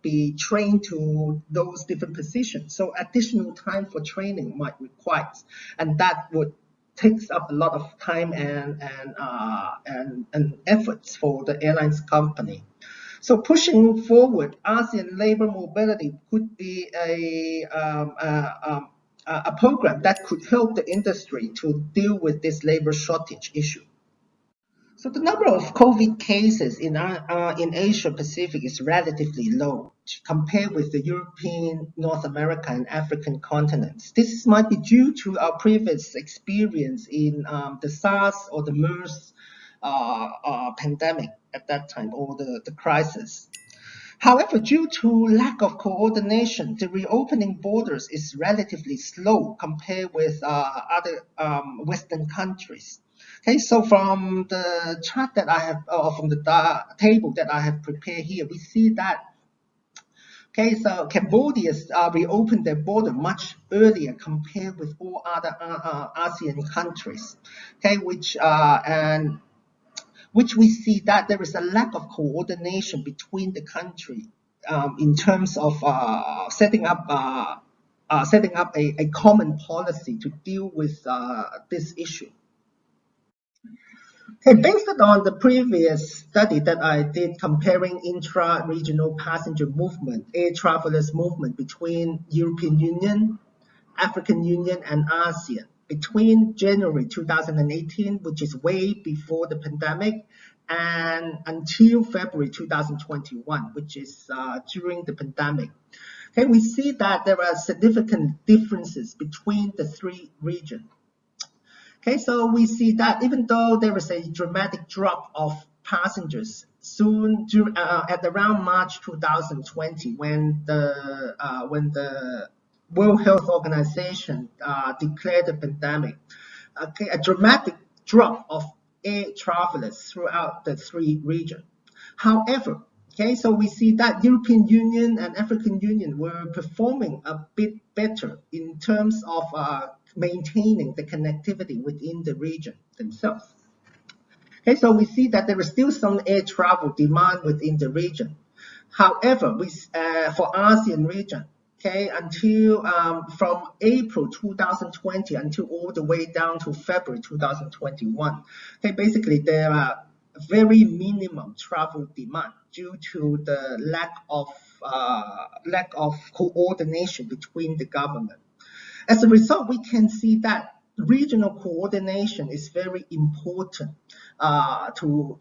be trained to those different positions. So additional time for training might require, and that would takes up a lot of time and efforts for the airlines company. So pushing forward, ASEAN labor mobility could be a program that could help the industry to deal with this labor shortage issue. So the number of COVID cases in Asia Pacific is relatively low compared with the European, North America, and African continents. This might be due to our previous experience in the SARS or the MERS pandemic at that time, or the crisis. However, due to lack of coordination, the reopening borders is relatively slow compared with other Western countries. Okay, so from the chart that I have, or from the table that I have prepared here, we see that, okay, so Cambodia reopened their border much earlier compared with all other ASEAN countries, okay, which we see that there is a lack of coordination between the country in terms of setting up a common policy to deal with this issue. Okay, based on the previous study that I did comparing intra-regional passenger movement, air travelers movement between European Union, African Union, and ASEAN between January 2018, which is way before the pandemic, and until February 2021, which is during the pandemic. Okay, we see that there are significant differences between the three regions. Okay, so we see that even though there is a dramatic drop of passengers soon at around March 2020, when World Health Organization declared the pandemic, a dramatic drop of air travelers throughout the three regions. However, so we see that European Union and African Union were performing a bit better in terms of maintaining the connectivity within the region themselves. So we see that there is still some air travel demand within the region. However, for ASEAN region, until from April 2020 until all the way down to February 2021, basically there are very minimum travel demand due to the lack of coordination between the government. As a result, we can see that regional coordination is very important to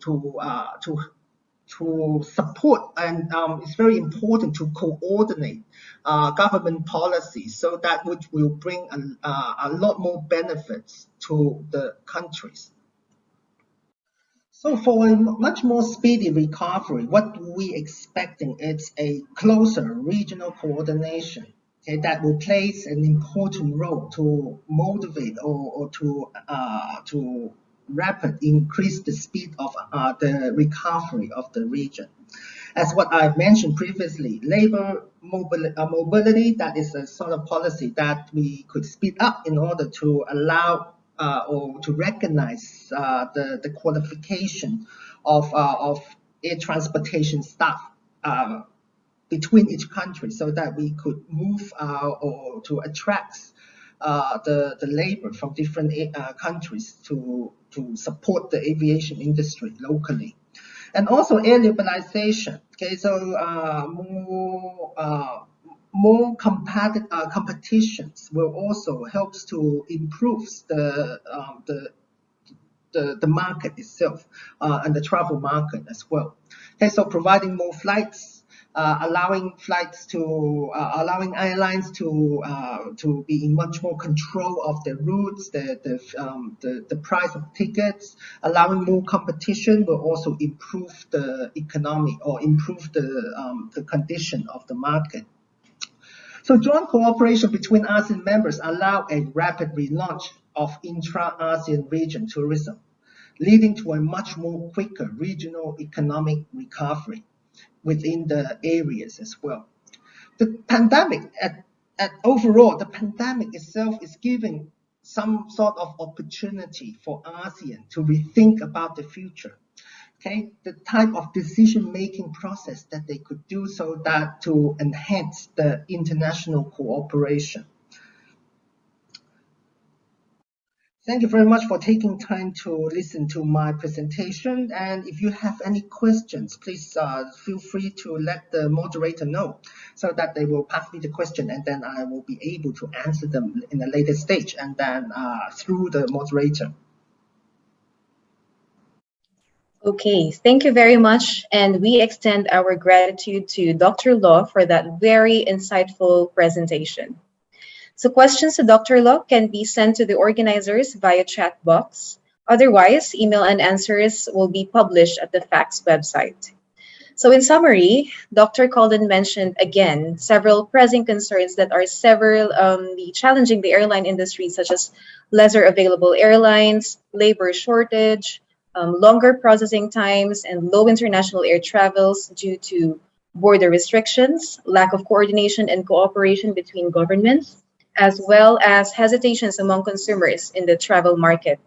support, and it's very important to coordinate government policies, so that which will bring a lot more benefits to the countries. So for a much more speedy recovery, what we expecting is a closer regional coordination that will play an important role to motivate or to rapid increase the speed of the recovery of the region. As what I mentioned previously, labor mobility, that is a sort of policy that we could speed up in order to allow or to recognize the qualification of air transportation staff between each country, so that we could move or to attract the labor from different countries to support the aviation industry locally. And also air liberalization. So more competitions will also helps to improve the market itself and the travel market as well. So providing more flights, allowing airlines to be in much more control of the routes, the price of tickets, allowing more competition will also improve the economy or improve the condition of the market. So joint cooperation between ASEAN members allow a rapid relaunch of intra-ASEAN region tourism, leading to a much more quicker regional economic recovery within the areas as well. The pandemic, overall, the pandemic itself is giving some sort of opportunity for ASEAN to rethink about the future. The type of decision-making process that they could do, so that to enhance the international cooperation. Thank you very much for taking time to listen to my presentation. And if you have any questions, please feel free to let the moderator know, so that they will pass me the question, and then I will be able to answer them in a later stage, and then through the moderator. Okay, thank you very much. And we extend our gratitude to Dr. Law for that very insightful presentation. So questions to Dr. Law can be sent to the organizers via chat box. Otherwise, email and answers will be published at the FACTS website. So in summary, Dr. Colin mentioned again several pressing concerns that are challenging the airline industry, such as lesser available airlines, labor shortage, longer processing times, and low international air travels due to border restrictions, lack of coordination and cooperation between governments, as well as hesitations among consumers in the travel market.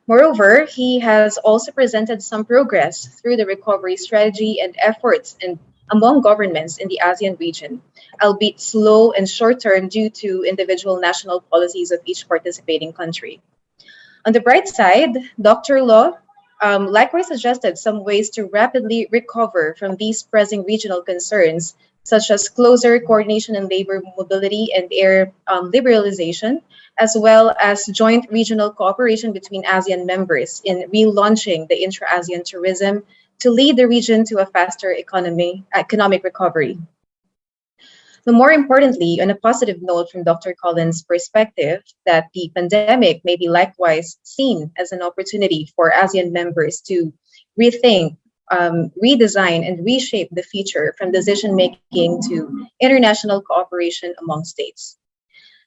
Moreover, he has also presented some progress through the recovery strategy and efforts among governments in the ASEAN region, albeit slow and short-term due to individual national policies of each participating country. On the bright side, Dr. Law likewise suggested some ways to rapidly recover from these pressing regional concerns, such as closer coordination in labor mobility and air liberalization, as well as joint regional cooperation between ASEAN members in relaunching the intra-ASEAN tourism to lead the region to a faster economic recovery. But more importantly, on a positive note from Dr. Colin's perspective, that the pandemic may be likewise seen as an opportunity for ASEAN members to rethink, redesign, and reshape the future from decision-making to international cooperation among states.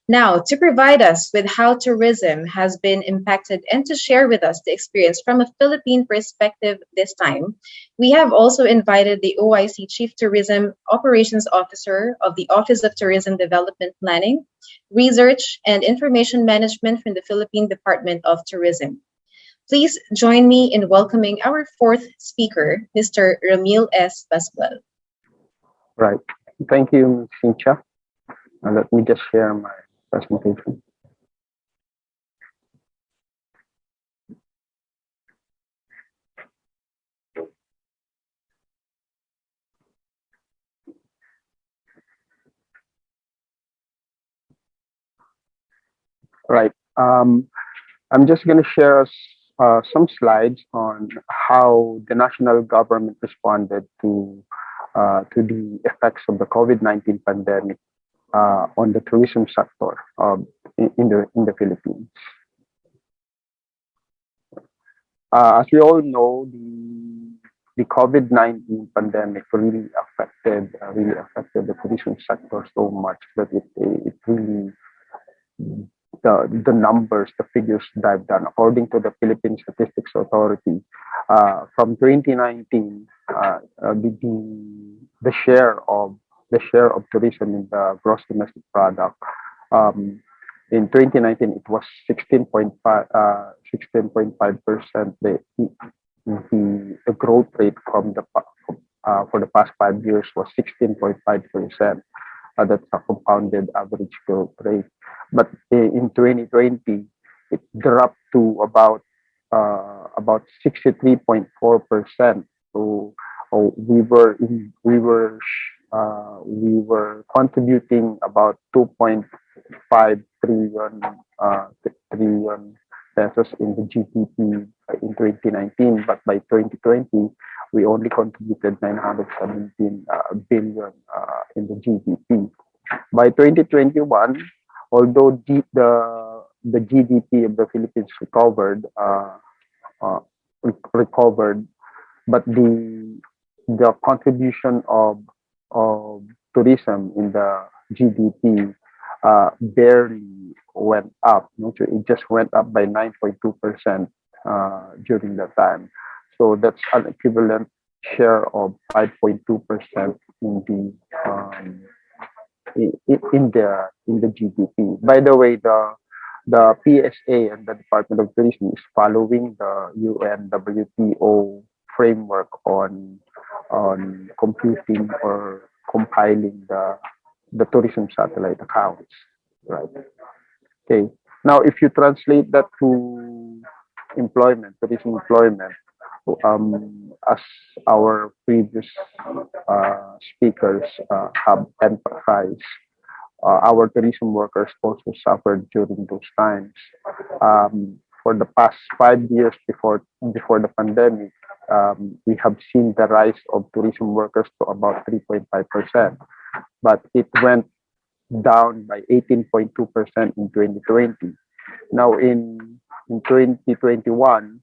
Now, to provide us with how tourism has been impacted and to share with us the experience from a Philippine perspective this time, we have also invited the OIC Chief Tourism Operations Officer of the Office of Tourism Development Planning, Research, and Information Management from the Philippine Department of Tourism. Please join me in welcoming our fourth speaker, Mr. Ramil S. Basuel. Right. Thank you, Cynthia. Let me just share my presentation. Right. I'm just going to share some slides on how the national government responded to the effects of the COVID-19 pandemic on the tourism sector in the Philippines. As we all know, the COVID-19 pandemic really affected the tourism sector so much that it really the numbers, the figures dive down. According to the Philippine Statistics Authority, from 2019, the share of tourism in the gross domestic product. In 2019, it was 16.5%. The growth rate for the past 5 years was 16.5%. That's a compounded average growth rate. But in 2020, it dropped to about 63.4%. So we were contributing about 2.5 trillion pesos in the GDP in 2019, but by 2020 we only contributed 917 billion in the GDP. By 2021, although the GDP of the Philippines recovered, but the contribution of tourism in the GDP barely went up. So it just went up by 9.2% during that time. So that's an equivalent share of 5.2% in the GDP. By the way, the PSA and the Department of Tourism is following the UN WTO framework on computing or compiling the tourism satellite accounts, right? Okay. Now, if you translate that to employment, tourism employment, as our previous speakers have emphasized, our tourism workers also suffered during those times. For the past 5 years before the pandemic, we have seen the rise of tourism workers to about 3.5%, but it went down by 18.2% in 2020. Now in 2021,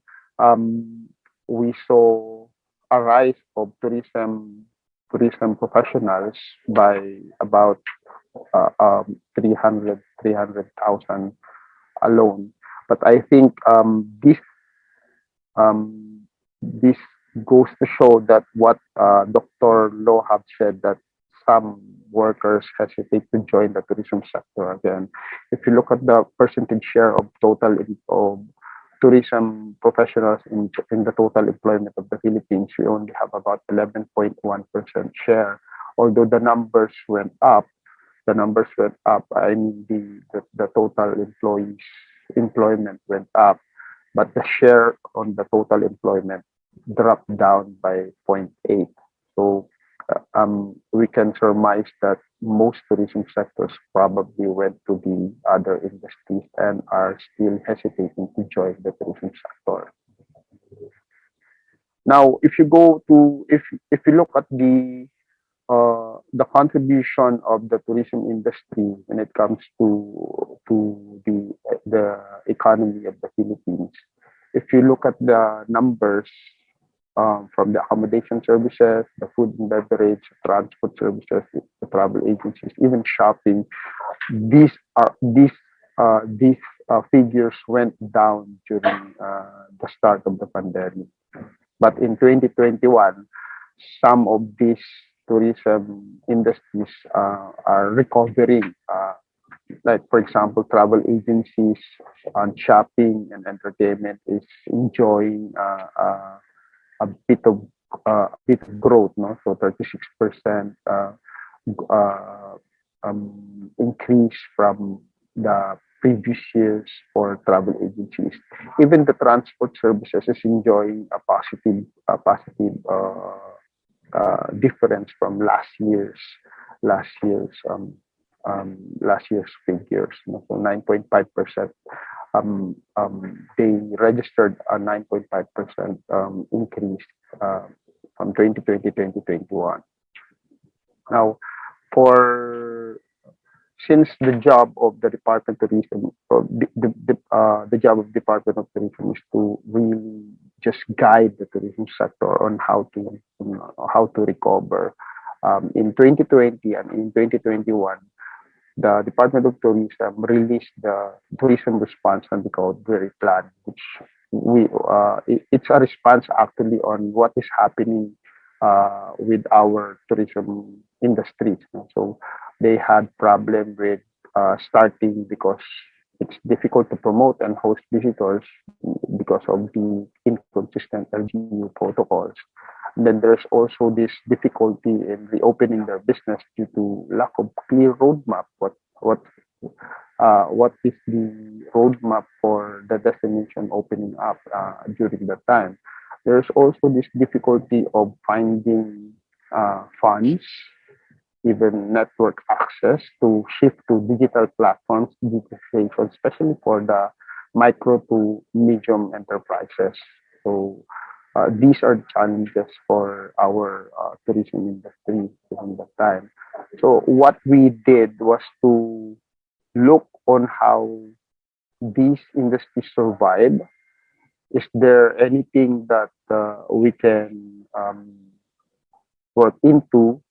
we saw a rise of tourism professionals by about 300,000 alone. But I think this goes to show that what Dr. Lo have said, that some workers hesitate to join the tourism sector again. If you look at the percentage share of total of tourism professionals in the total employment of the Philippines, we only have about 11.1% share. Although the numbers went up, I mean the total employment went up, but the share on the total employment dropped down by 0.8. So we can surmise that most tourism sectors probably went to the other industries and are still hesitating to join the tourism sector. Now, if you look at the contribution of the tourism industry when it comes to the economy of the Philippines, if you look at the numbers, from the accommodation services, the food and beverage, transport services, the travel agencies, even shopping. These figures went down during the start of the pandemic. But in 2021, some of these tourism industries are recovering. Like for example, travel agencies on shopping and entertainment is enjoying a bit of growth, no? So 36% uh, increase from the previous years for travel agencies. Even the transport services is enjoying a positive difference from last year's last year's figures. No? So 9.5%. They registered a 9.5% increase from 2020 to 2021. Now, for since the job of the Department of Tourism, or the job of Department of Tourism is to really just guide the tourism sector on how to recover. In 2020 and in 2021, the Department of Tourism released the Tourism Response and Recovery Plan, which it's a response actually on what is happening with our tourism industries. So they had problem with starting because it's difficult to promote and host visitors because of the inconsistent LGU protocols. And then there's also this difficulty in reopening their business due to lack of clear roadmap. What is the roadmap for the destination opening up during that time? There's also this difficulty of finding funds, even network access to shift to digital platforms, digitization, especially for the micro to medium enterprises. So these are challenges for our tourism industry during that time. So what we did was to look on how these industries survive. Is there anything that we can work into,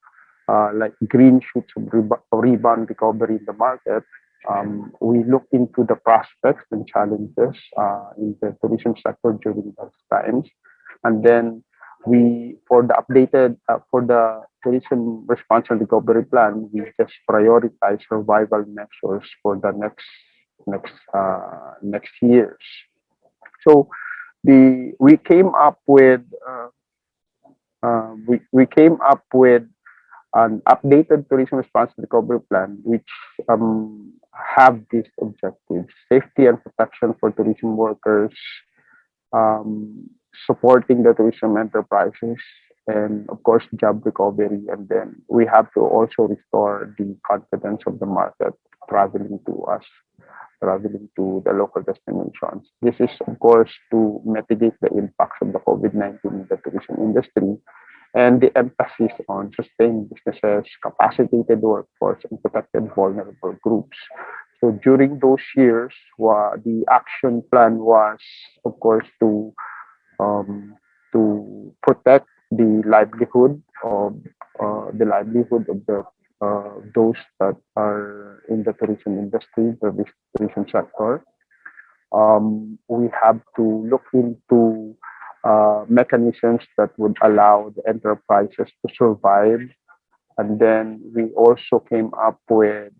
like green shoots of rebound recovery in the market? We look into the prospects and challenges in the tourism sector during those times. And then for the tourism response and recovery plan, we just prioritize survival measures for the next years. So we came up with an updated tourism response and recovery plan, which have these objectives: safety and protection for tourism workers, supporting the tourism enterprises, and of course job recovery. And then we have to also restore the confidence of the market traveling to the local destinations. This is of course to mitigate the impacts of the COVID-19 in the tourism industry, and the emphasis on sustained businesses, capacitated workforce, and protected vulnerable groups. So during those years, the action plan was, of course, to protect the livelihood of those that are in the tourism industry, the tourism sector. We have to look into mechanisms that would allow the enterprises to survive. And then we also came up with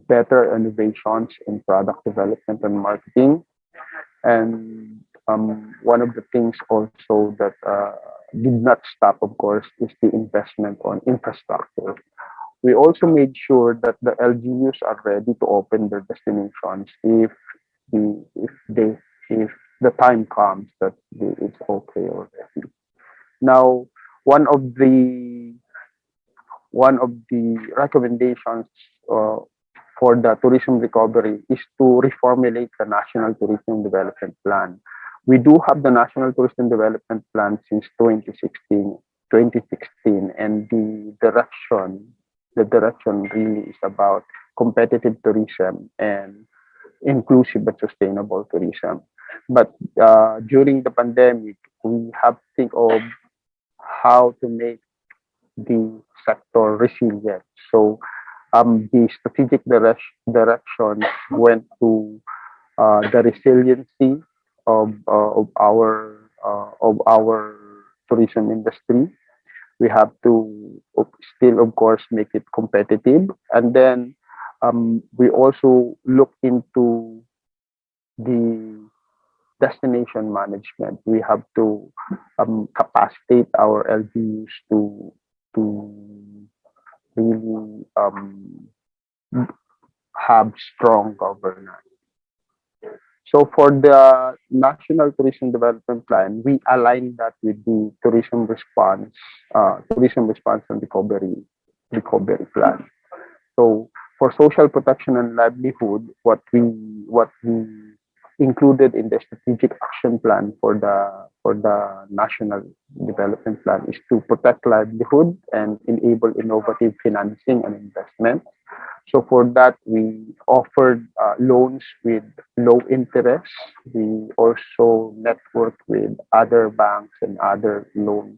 better innovations in product development and marketing. And one of the things also that did not stop, of course, is the investment on infrastructure. We also made sure that the LGUs are ready to open their destinations if the time comes that it's okay already. Now, one of the recommendations for the tourism recovery is to reformulate the National Tourism Development Plan. We do have the National Tourism Development Plan since 2016, and the direction really is about competitive tourism and inclusive but sustainable tourism. But during the pandemic, we have to think of how to make the sector resilient. So the strategic direction went to the resiliency of our tourism industry. We have to still, of course, make it competitive, and then we also look into the destination management. We have to capacitate our LGUs to really have strong governance. So for the National Tourism Development Plan, we align that with the tourism response and recovery plan. So for social protection and livelihood, what we included in the strategic action plan for the national development plan is to protect livelihood and enable innovative financing and investment. So for that, we offered loans with low interest. We also networked with other banks and other loan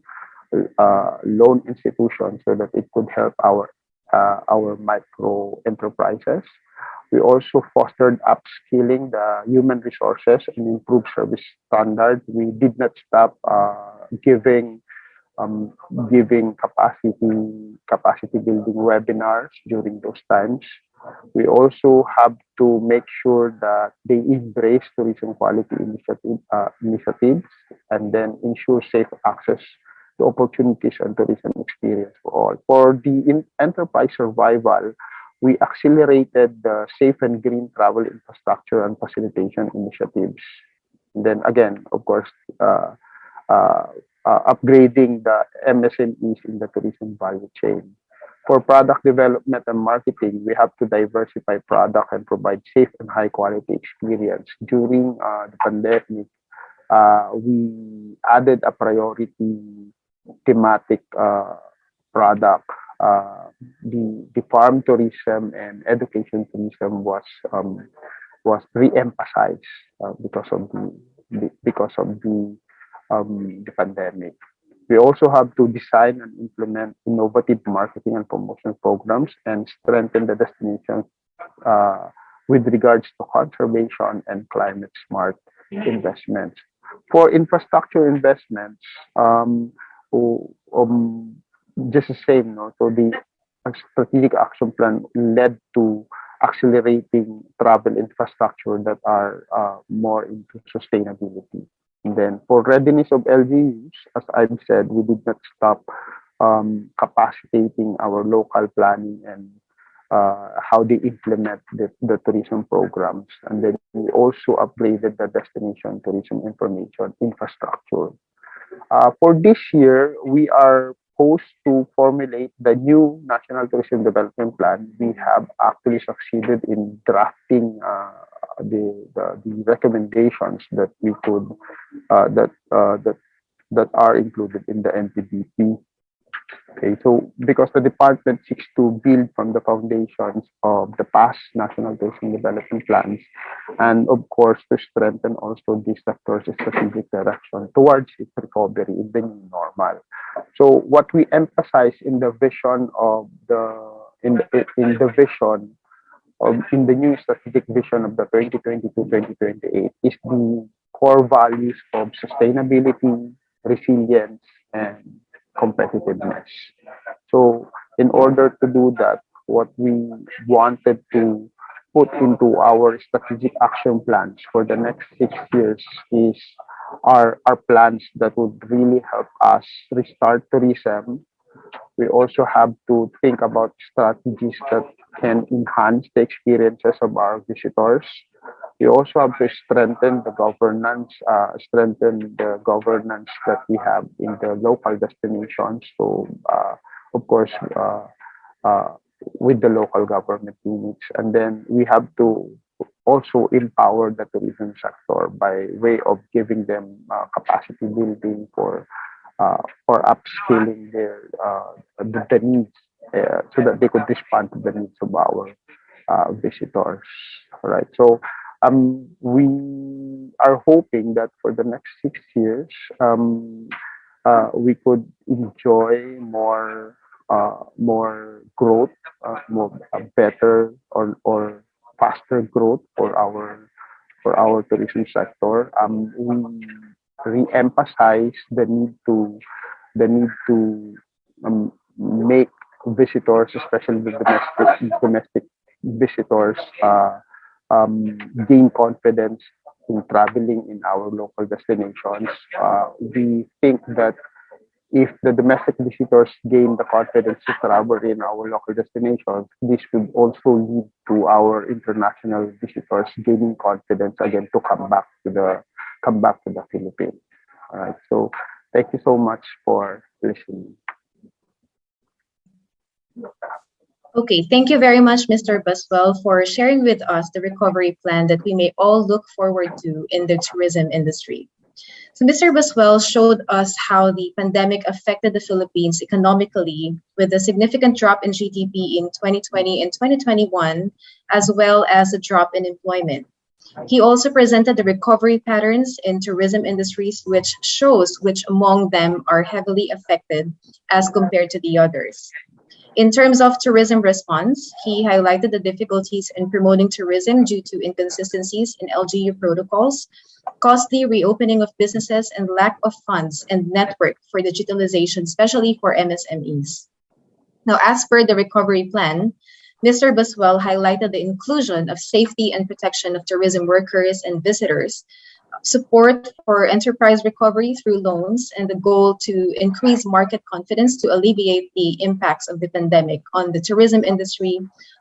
institutions so that it could help our micro enterprises. We also fostered upskilling the human resources and improved service standards. We did not stop um, giving capacity building webinars during those times. We also have to make sure that they embrace tourism quality initiatives and then ensure safe access to opportunities and tourism experience for all. For the enterprise survival, we accelerated the safe and green travel infrastructure and facilitation initiatives. And then again, of course, uh, upgrading the MSMEs in the tourism value chain. For product development and marketing, we have to diversify product and provide safe and high quality experience. During the pandemic, we added a priority thematic product. The farm tourism and education tourism was re-emphasized because of the pandemic. We also have to design and implement innovative marketing and promotion programs and strengthen the destination with regards to conservation and climate smart investments. For infrastructure investments, o- um, just the same, no? So the strategic action plan led to accelerating travel infrastructure that are more into sustainability. And then for readiness of LGUs, as I've said, we did not stop capacitating our local planning and how they implement the tourism programs. And then we also upgraded the destination tourism information infrastructure. For this year, we are poised to formulate the new National Tourism Development Plan. We have actually succeeded in drafting the recommendations that we could that are included in the NTDP. Okay, so because the department seeks to build from the foundations of the past national tourism development plans, and of course to strengthen also the sector's strategic direction towards its recovery in the new normal. So what we emphasize in the vision of in the vision in the new strategic vision of the 2022-2028 is the core values of sustainability, resilience, and competitiveness. So in order to do that, what we wanted to put into our strategic action plans for the next 6 years is our plans that would really help us restart tourism. We also have to think about strategies that can enhance the experiences of our visitors. We also have to strengthen the governance that we have in the local destinations. So, of course, uh, with the local government units, and then we have to also empower the tourism sector by way of giving them capacity building for upskilling the needs so that they could respond to the needs of our visitors. All right. So We are hoping that for the next 6 years, we could enjoy more growth, more better or faster growth for our tourism sector. We re-emphasize the need to make visitors, especially the domestic visitors, gain confidence in traveling in our local destinations. We think that if the domestic visitors gain the confidence to travel in our local destinations, this would also lead to our international visitors gaining confidence again to come back to the Philippines. All right. So thank you so much for listening. Okay, thank you very much, Mr. Basuel, for sharing with us the recovery plan that we may all look forward to in the tourism industry. So Mr. Basuel showed us how the pandemic affected the Philippines economically with a significant drop in GDP in 2020 and 2021, as well as a drop in employment. He also presented the recovery patterns in tourism industries, which shows which among them are heavily affected as compared to the others. In terms of tourism response, he highlighted the difficulties in promoting tourism due to inconsistencies in LGU protocols, costly reopening of businesses, and lack of funds and network for digitalization, especially for MSMEs. Now, as per the recovery plan, Mr. Basuel highlighted the inclusion of safety and protection of tourism workers and visitors, support for enterprise recovery through loans, and the goal to increase market confidence to alleviate the impacts of the pandemic on the tourism industry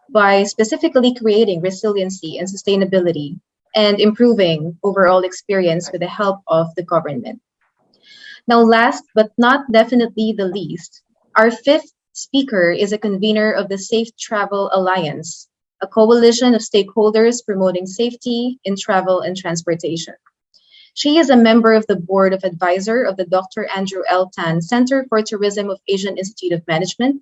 by specifically creating resiliency and sustainability and improving overall experience with the help of the government. Now, last but not definitely the least, our fifth speaker is a convener of the Safe Travel Alliance, a coalition of stakeholders promoting safety in travel and transportation. She is a member of the board of advisor of the Dr. Andrew L. Tan Center for Tourism of Asian Institute of Management.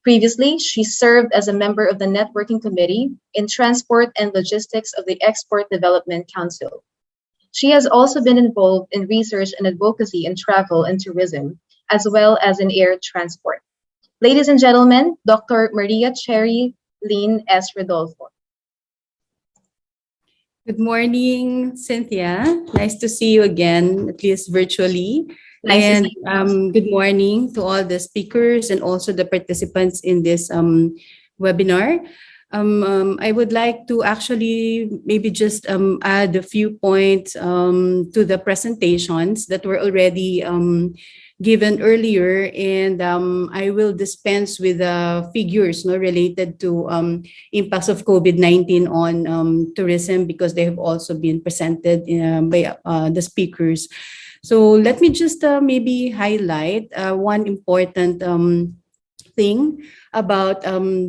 Previously, she served as a member of the networking committee in transport and logistics of the Export Development Council. She has also been involved in research and advocacy in travel and tourism, as well as in air transport. Ladies and gentlemen, Dr. Maria Cherry Lynn S. Rodolfo. Good morning, Cynthia. Nice to see you again, at least virtually. Nice to And see you. good morning to all the speakers and also the participants in this webinar. I would like to actually maybe just add a few points to the presentations that were already given earlier, and I will dispense with figures related to impacts of COVID-19 on tourism, because they have also been presented by the speakers. So let me just maybe highlight one important thing about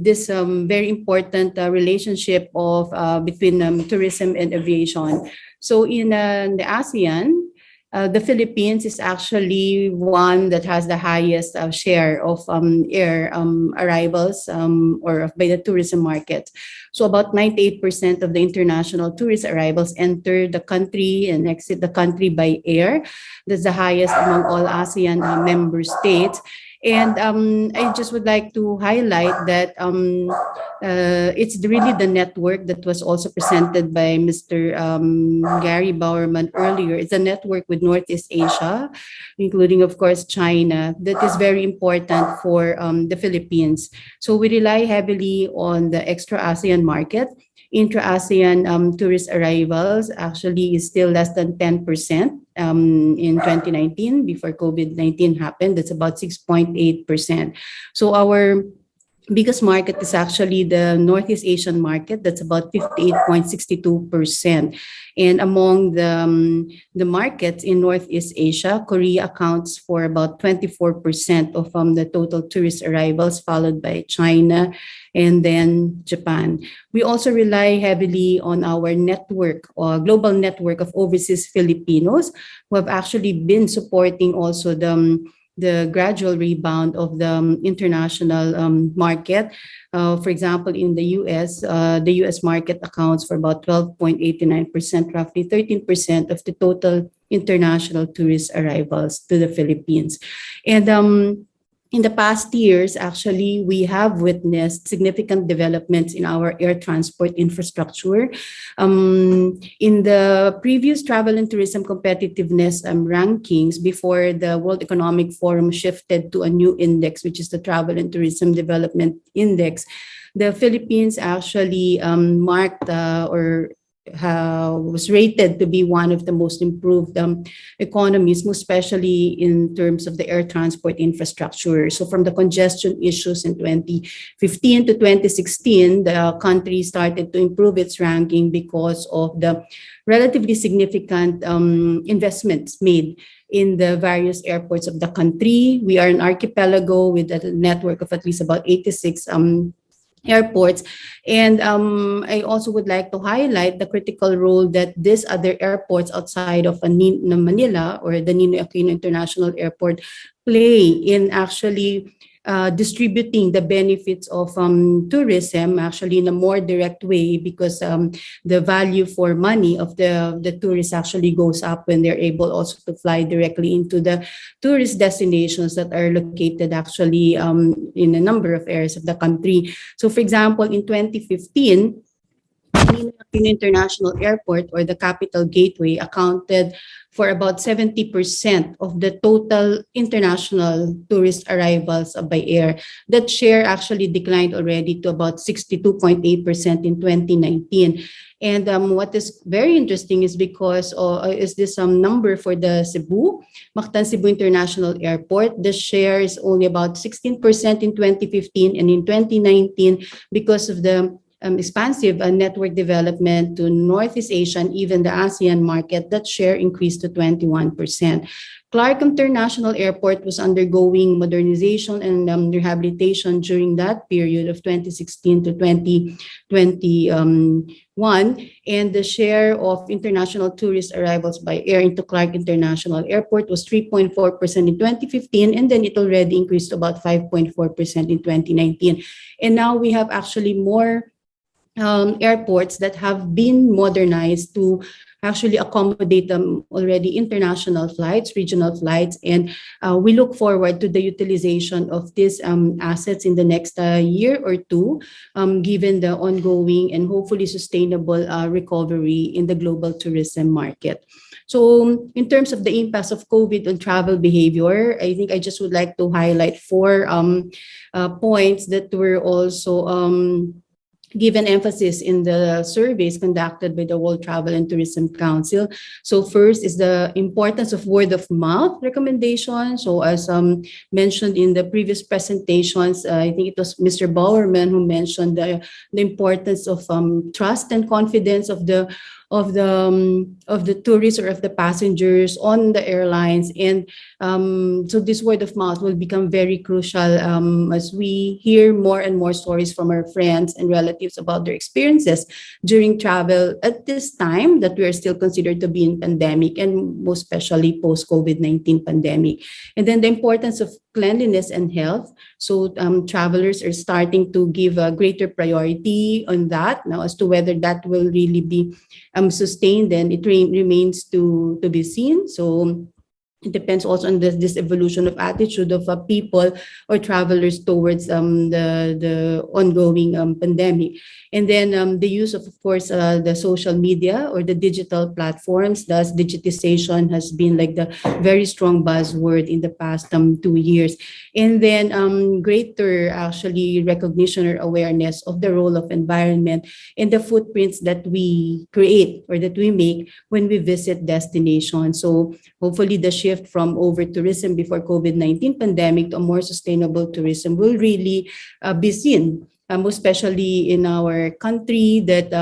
this very important relationship of between tourism and aviation. So in the ASEAN, the Philippines is actually one that has the highest share of air arrivals or by the tourism market. So about 98% of the international tourist arrivals enter the country and exit the country by air. That's the highest among all ASEAN member states. And I just would like to highlight that it's really the network that was also presented by Mr. Gary Bowerman earlier. It's a network with Northeast Asia, including, of course, China, that is very important for the Philippines. So we rely heavily on the extra-ASEAN market. Intra-ASEAN tourist arrivals actually is still less than 10% in 2019 before COVID-19 happened. That's about 6.8%. So our biggest market is actually the Northeast Asian market. That's about 58.62%. And among the markets in Northeast Asia, Korea accounts for about 24% of the total tourist arrivals, followed by China and then Japan. We also rely heavily on our network, or global network of overseas Filipinos, who have actually been supporting also the the gradual rebound of the international market. For example, in the US market accounts for about 12.89%, roughly 13% of the total international tourist arrivals to the Philippines. And in the past years, actually, we have witnessed significant developments in our air transport infrastructure. In the previous travel and tourism competitiveness rankings, before the World Economic Forum shifted to a new index, which is the Travel and Tourism Development Index, the Philippines actually marked or was rated to be one of the most improved economies, most especially in terms of the air transport infrastructure. So from the congestion issues in 2015 to 2016, the country started to improve its ranking because of the relatively significant investments made in the various airports of the country. We are an archipelago with a network of at least about 86 airports. And I also would like to highlight the critical role that these other airports outside of Manila, or the Ninoy Aquino International Airport, play in actually distributing the benefits of tourism actually in a more direct way, because the value for money of the tourists actually goes up when they're able also to fly directly into the tourist destinations that are located actually in a number of areas of the country. So for example, in 2015, Ninoy Aquino International Airport, or the Capital Gateway, accounted for about 70% of the total international tourist arrivals by air. That share actually declined already to about 62.8% in 2019. And what is very interesting is because is this number for the Mactan Cebu International Airport. The share is only about 16% in 2015, and in 2019, because of the expansive network development to Northeast Asia and even the ASEAN market, that share increased to 21%. Clark International Airport was undergoing modernization and rehabilitation during that period of 2016 to 2021, and the share of international tourist arrivals by air into Clark International Airport was 3.4% in 2015, and then it already increased to about 5.4% in 2019. And now we have actually more airports that have been modernized to actually accommodate already international flights, regional flights, and we look forward to the utilization of these assets in the next year or two, given the ongoing and hopefully sustainable recovery in the global tourism market. So in terms of the impacts of COVID on travel behavior, I think I just would like to highlight four points that were also given emphasis in the surveys conducted by the World Travel and Tourism Council. So first is the importance of word of mouth recommendation. So as mentioned in the previous presentations, I think it was Mr. Bowerman who mentioned the importance of trust and confidence of the tourists or of the passengers on the airlines. And so this word of mouth will become very crucial as we hear more and more stories from our friends and relatives about their experiences during travel at this time that we are still considered to be in pandemic, and most especially post-COVID-19 pandemic. And then the importance of cleanliness and health. So travelers are starting to give a greater priority on that now. As to whether that will really be sustained, then it remains to be seen. So it depends also on this evolution of attitude of people or travelers towards the ongoing pandemic. And then the use of course, the social media or the digital platforms. Thus, digitization has been like the very strong buzzword in the past 2 years. And then greater actually recognition or awareness of the role of environment and the footprints that we create or that we make when we visit destinations. So hopefully the shift from over-tourism before COVID-19 pandemic to a more sustainable tourism will really be seen, especially in our country that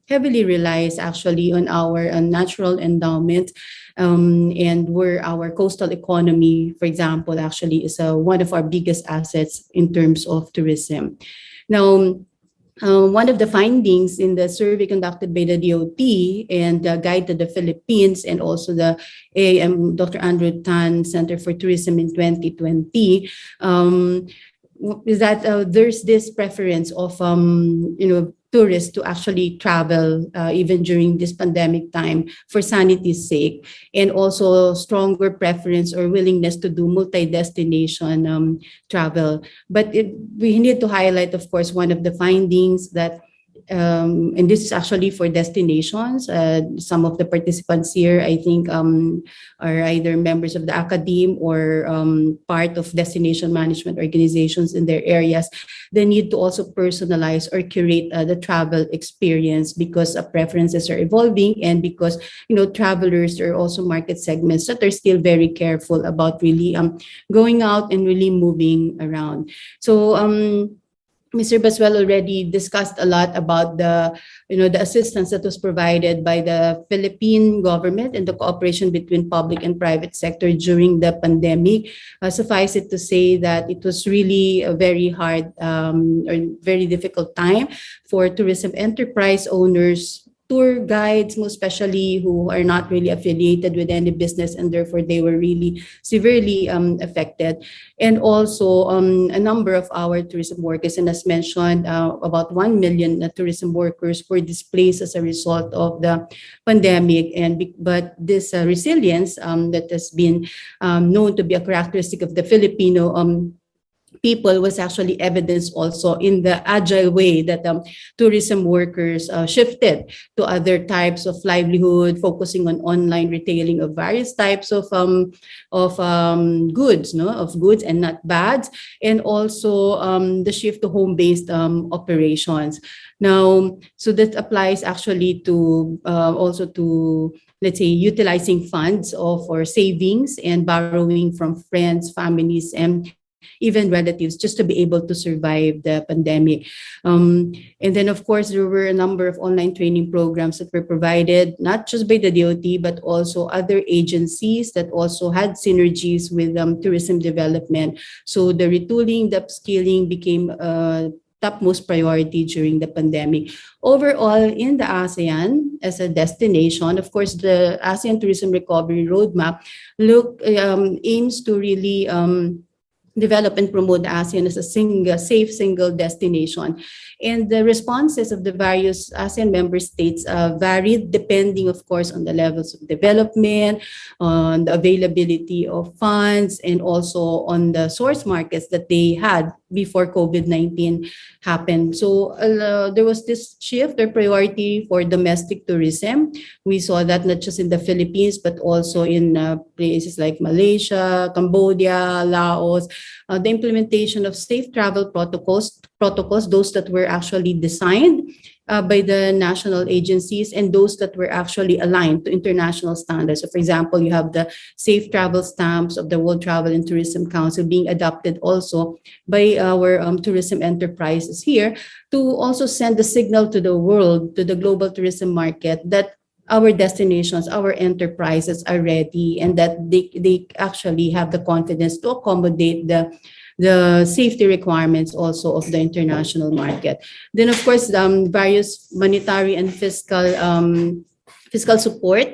heavily relies actually on our natural endowment, and where our coastal economy, for example, actually is one of our biggest assets in terms of tourism. Now, one of the findings in the survey conducted by the DOT and the Guide to the Philippines and also the Dr. Andrew Tan Center for Tourism in 2020 is that there's this preference of tourists to actually travel even during this pandemic time for sanity's sake, and also stronger preference or willingness to do multi-destination travel. But we need to highlight, of course, one of the findings that and this is actually for destinations. Some of the participants here, I think, are either members of the academe or part of destination management organizations in their areas. They need to also personalize or curate the travel experience because preferences are evolving, and because travelers are also market segments that are still very careful about really going out and really moving around. So Mr. Basuel already discussed a lot about the assistance that was provided by the Philippine government and the cooperation between public and private sector during the pandemic. Suffice it to say that it was really a very hard or very difficult time for tourism enterprise owners, tour guides, most especially, who are not really affiliated with any business, and therefore they were really severely affected. And also a number of our tourism workers, and as mentioned, about 1 million tourism workers were displaced as a result of the pandemic. But this resilience that has been known to be a characteristic of the Filipino people was actually evidenced also in the agile way that tourism workers shifted to other types of livelihood, focusing on online retailing of various types of goods, of goods and not bads, and also the shift to home-based operations. Now, so that applies actually to also to, let's say, utilizing funds or savings and borrowing from friends, families, and even relatives, just to be able to survive the pandemic. And then, of course, there were a number of online training programs that were provided, not just by the DOT, but also other agencies that also had synergies with tourism development. So the retooling, the upskilling became topmost priority during the pandemic. Overall, in the ASEAN as a destination, of course, the ASEAN Tourism Recovery Roadmap aims to really develop and promote the ASEAN as a safe single destination. And the responses of the various ASEAN member states varied depending, of course, on the levels of development, on the availability of funds, and also on the source markets that they had before COVID-19 happened. So there was this shift or priority for domestic tourism. We saw that not just in the Philippines, but also in places like Malaysia, Cambodia, Laos. The implementation of safe travel protocols, those that were actually designed by the national agencies and those that were actually aligned to international standards. So, for example, you have the safe travel stamps of the World Travel and Tourism Council being adopted also by our tourism enterprises here to also send the signal to the world, to the global tourism market, that our destinations, our enterprises are ready, and that they actually have the confidence to accommodate the safety requirements also of the international market. Then, of course, various monetary and fiscal support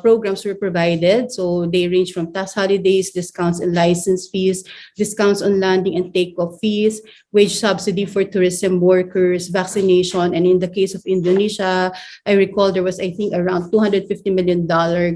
programs were provided. So they range from tax holidays, discounts and license fees, discounts on landing and takeoff fees, wage subsidy for tourism workers, vaccination. And in the case of Indonesia, I recall there was, I think, around $250 million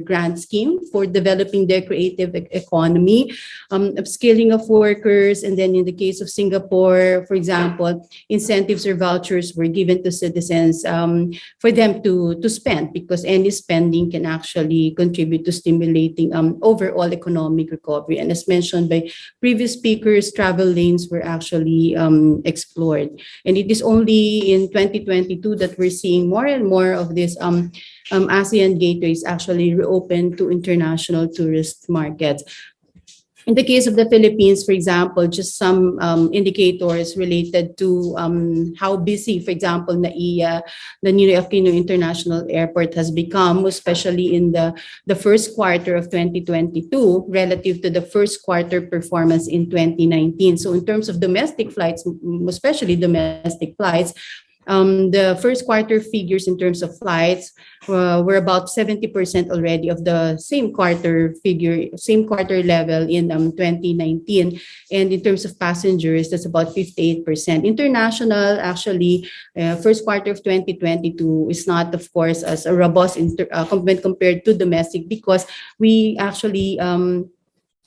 grant scheme for developing their creative economy, upskilling of workers. And then in the case of Singapore, for example, incentives or vouchers were given to citizens for them to spend, because any spending can actually contribute to stimulating overall economic recovery. And as mentioned by previous speakers, travel lanes were actually explored. And it is only in 2022 that we're seeing more and more of this ASEAN gateways actually reopen to international tourist markets. In the case of the Philippines, for example, just some indicators related to how busy, for example, NAIA, the Ninoy Aquino International Airport, has become, especially in the first quarter of 2022 relative to the first quarter performance in 2019. So in terms of domestic flights, especially domestic flights, the first quarter figures in terms of flights were about 70% already of the same quarter level in 2019. And in terms of passengers, that's about 58%. International, actually, first quarter of 2022 is not, of course, as a robust compared to domestic, because we actually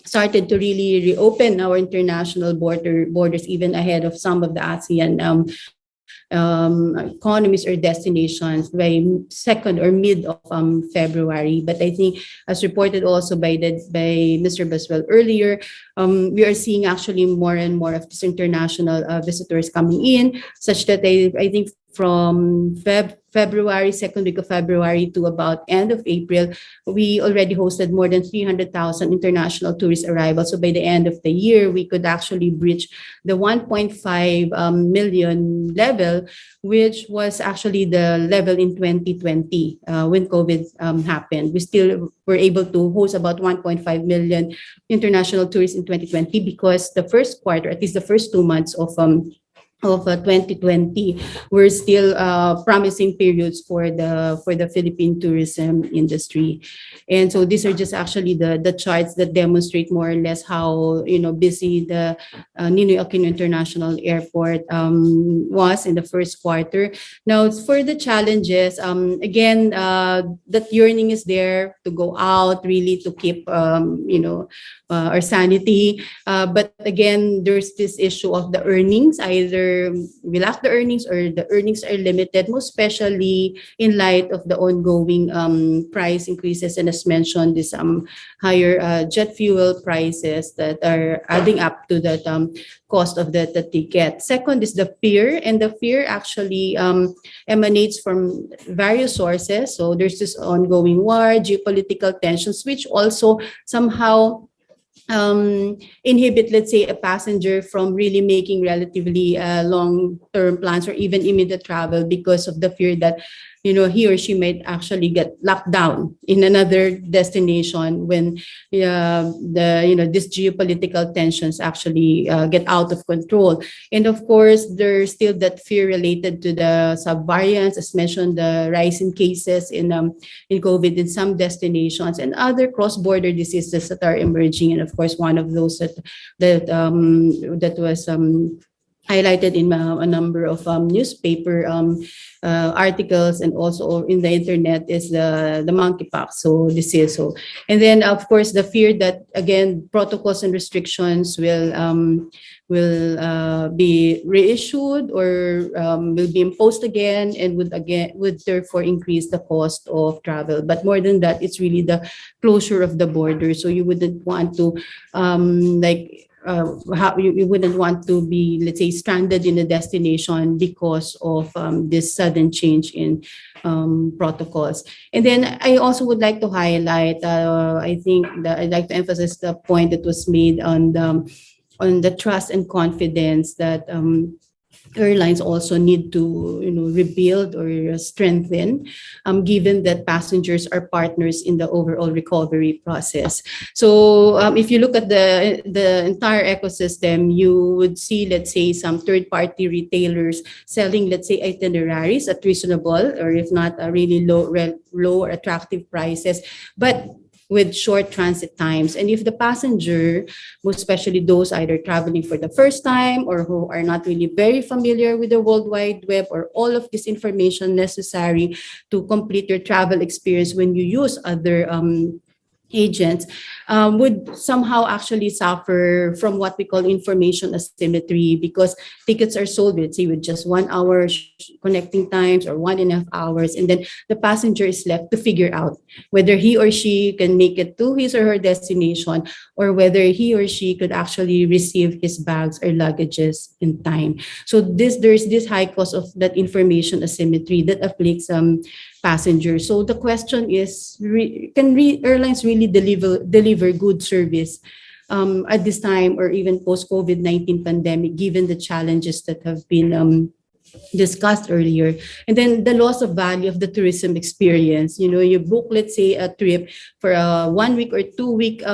started to really reopen our international borders even ahead of some of the ASEAN economies or destinations by second or mid of February. But I think, as reported also by Mr. Basuel earlier, we are seeing actually more and more of these international visitors coming in, such that I think from February, second week of February to about end of April, we already hosted more than 300,000 international tourist arrivals. So by the end of the year, we could actually breach the 1.5 million level, which was actually the level in 2020 when COVID happened. We still were able to host about 1.5 million international tourists in 2020 because the first quarter, at least the first 2 months of 2020 were still promising periods for the Philippine tourism industry. And so these are just actually the charts that demonstrate more or less how busy the Ninoy Aquino International Airport was in the first quarter. Now, for the challenges, again, that yearning is there to go out, really to keep our sanity. But again, there's this issue of the earnings. Either we lack the earnings or the earnings are limited, most especially in light of the ongoing price increases, and as mentioned, this higher jet fuel prices that are adding up to the cost of the ticket. Second is the fear, and the fear actually emanates from various sources. So there's this ongoing war, geopolitical tensions, which also somehow inhibit, let's say, a passenger from really making relatively long-term plans or even immediate travel because of the fear that he or she might actually get locked down in another destination when this geopolitical tensions actually get out of control. And of course, there's still that fear related to the subvariants, as mentioned, the rise in cases in COVID in some destinations and other cross-border diseases that are emerging. And of course, one of those that was highlighted in a number of newspaper articles and also in the internet is the monkeypox. So this is so, and then of course the fear that again protocols and restrictions will be reissued or will be imposed again and would therefore increase the cost of travel. But more than that, it's really the closure of the border. So you wouldn't want to you wouldn't want to be, let's say, stranded in a destination because of this sudden change in protocols. And then I also would like to highlight, I think that I'd like to emphasize the point that was made on the trust and confidence that airlines also need to rebuild or strengthen, given that passengers are partners in the overall recovery process. So if you look at the entire ecosystem, you would see, let's say, some third-party retailers selling, let's say, itineraries at reasonable or if not a really low or attractive prices, but with short transit times. And if the passenger, most especially those either traveling for the first time or who are not really very familiar with the World Wide Web or all of this information necessary to complete your travel experience when you use other agents, would somehow actually suffer from what we call information asymmetry, because tickets are sold, let's say, with just 1 hour connecting times or 1.5 hours, and then the passenger is left to figure out whether he or she can make it to his or her destination or whether he or she could actually receive his bags or luggages in time. So there's this high cost of that information asymmetry that afflicts passengers. So the question is, can airlines really deliver good service at this time or even post-COVID-19 pandemic, given the challenges that have been discussed earlier. And then the loss of value of the tourism experience. You book, let's say, a trip for a 1 week or 2 week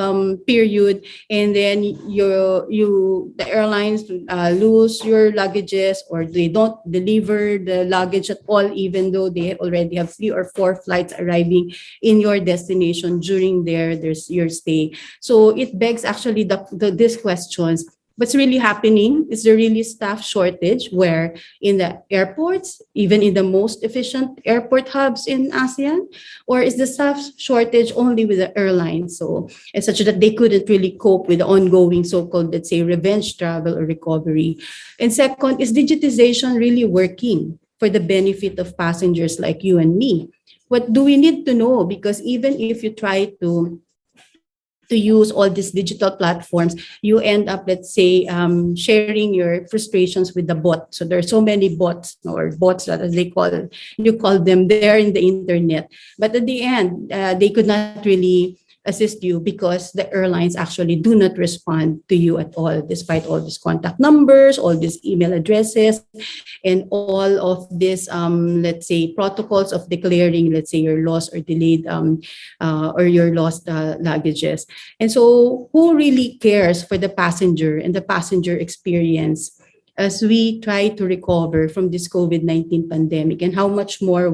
period, and then the airlines lose your luggages, or they don't deliver the luggage at all, even though they already have 3 or 4 flights arriving in your destination during your stay. So it begs actually these questions. What's really happening? Is there really staff shortage where in the airports, even in the most efficient airport hubs in ASEAN? Or is the staff shortage only with the airlines? So it's such that they couldn't really cope with the ongoing so-called, let's say, revenge travel or recovery. And second, is digitization really working for the benefit of passengers like you and me? What do we need to know? Because even if you try to use all these digital platforms, you end up, let's say, sharing your frustrations with the bot. So there are so many bots, or bots as you call them, there in the internet. But at the end, they could not really assist you because the airlines actually do not respond to you at all, despite all these contact numbers, all these email addresses, and all of these, let's say, protocols of declaring, let's say, your lost or delayed or your lost luggages. And so who really cares for the passenger and the passenger experience as we try to recover from this COVID-19 pandemic? And how much more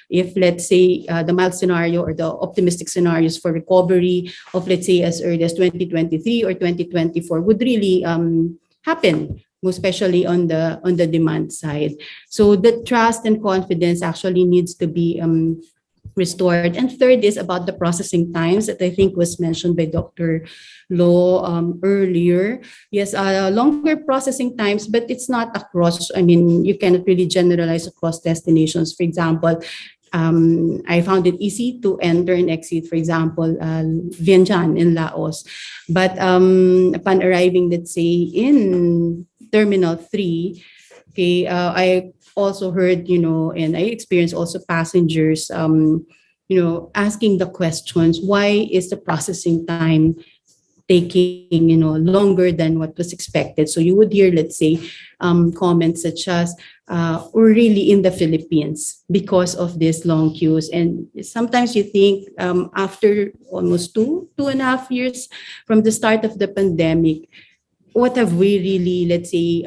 if let's say the mild scenario or the optimistic scenarios for recovery of, let's say, as early as 2023 or 2024 would really happen, most especially on the demand side. So the trust and confidence actually needs to be restored. And third is about the processing times that I think was mentioned by Dr. Lo earlier. Yes, longer processing times, but it's not across. I mean, you cannot really generalize across destinations. For example, I found it easy to enter and exit, for example, Vientiane in Laos. But upon arriving, let's say, in Terminal 3, okay, I also heard, and I experienced also passengers, asking the questions, why is the processing time taking, longer than what was expected? So you would hear, let's say, comments such as, we're really in the Philippines because of these long queues. And sometimes you think after almost 2.5 years from the start of the pandemic, what have we really, let's say,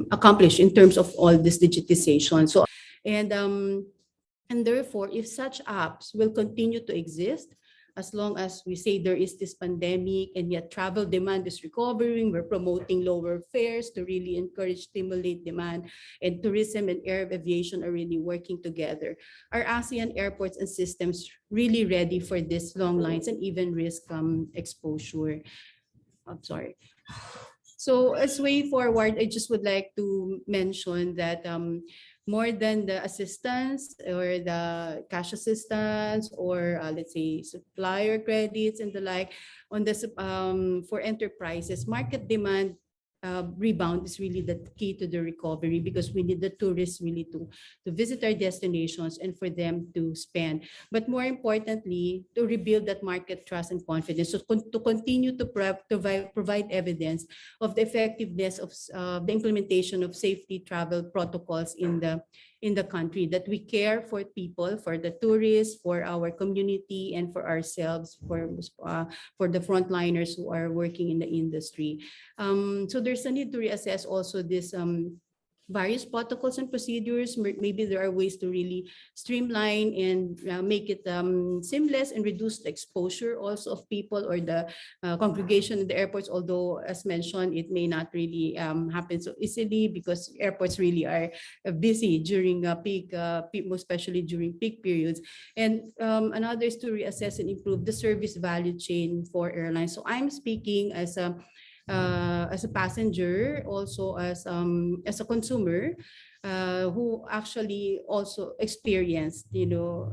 accomplished in terms of all this digitization? So, and therefore, if such apps will continue to exist, as long as we say there is this pandemic and yet travel demand is recovering, we're promoting lower fares to really encourage, stimulate demand, and tourism and air aviation are really working together. Are ASEAN airports and systems really ready for these long lines and even risk exposure? I'm sorry. So as way forward, I just would like to mention that more than the assistance or the cash assistance or let's say supplier credits and the like, on the for enterprises, market demand rebound is really the key to the recovery, because we need the tourists really to visit our destinations and for them to spend. But more importantly, to rebuild that market trust and confidence. So to continue to provide evidence of the effectiveness of the implementation of safety travel protocols in the country, that we care for people, for the tourists, for our community, and for ourselves, for the frontliners who are working in the industry. So there's a need to reassess also this various protocols and procedures. Maybe there are ways to really streamline and make it seamless and reduce the exposure also of people or the congregation in the airports. Although, as mentioned, it may not really happen so easily because airports really are busy during peak, most especially during peak periods. And another is to reassess and improve the service value chain for airlines. So I'm speaking as a passenger, also as a consumer. who actually also experienced,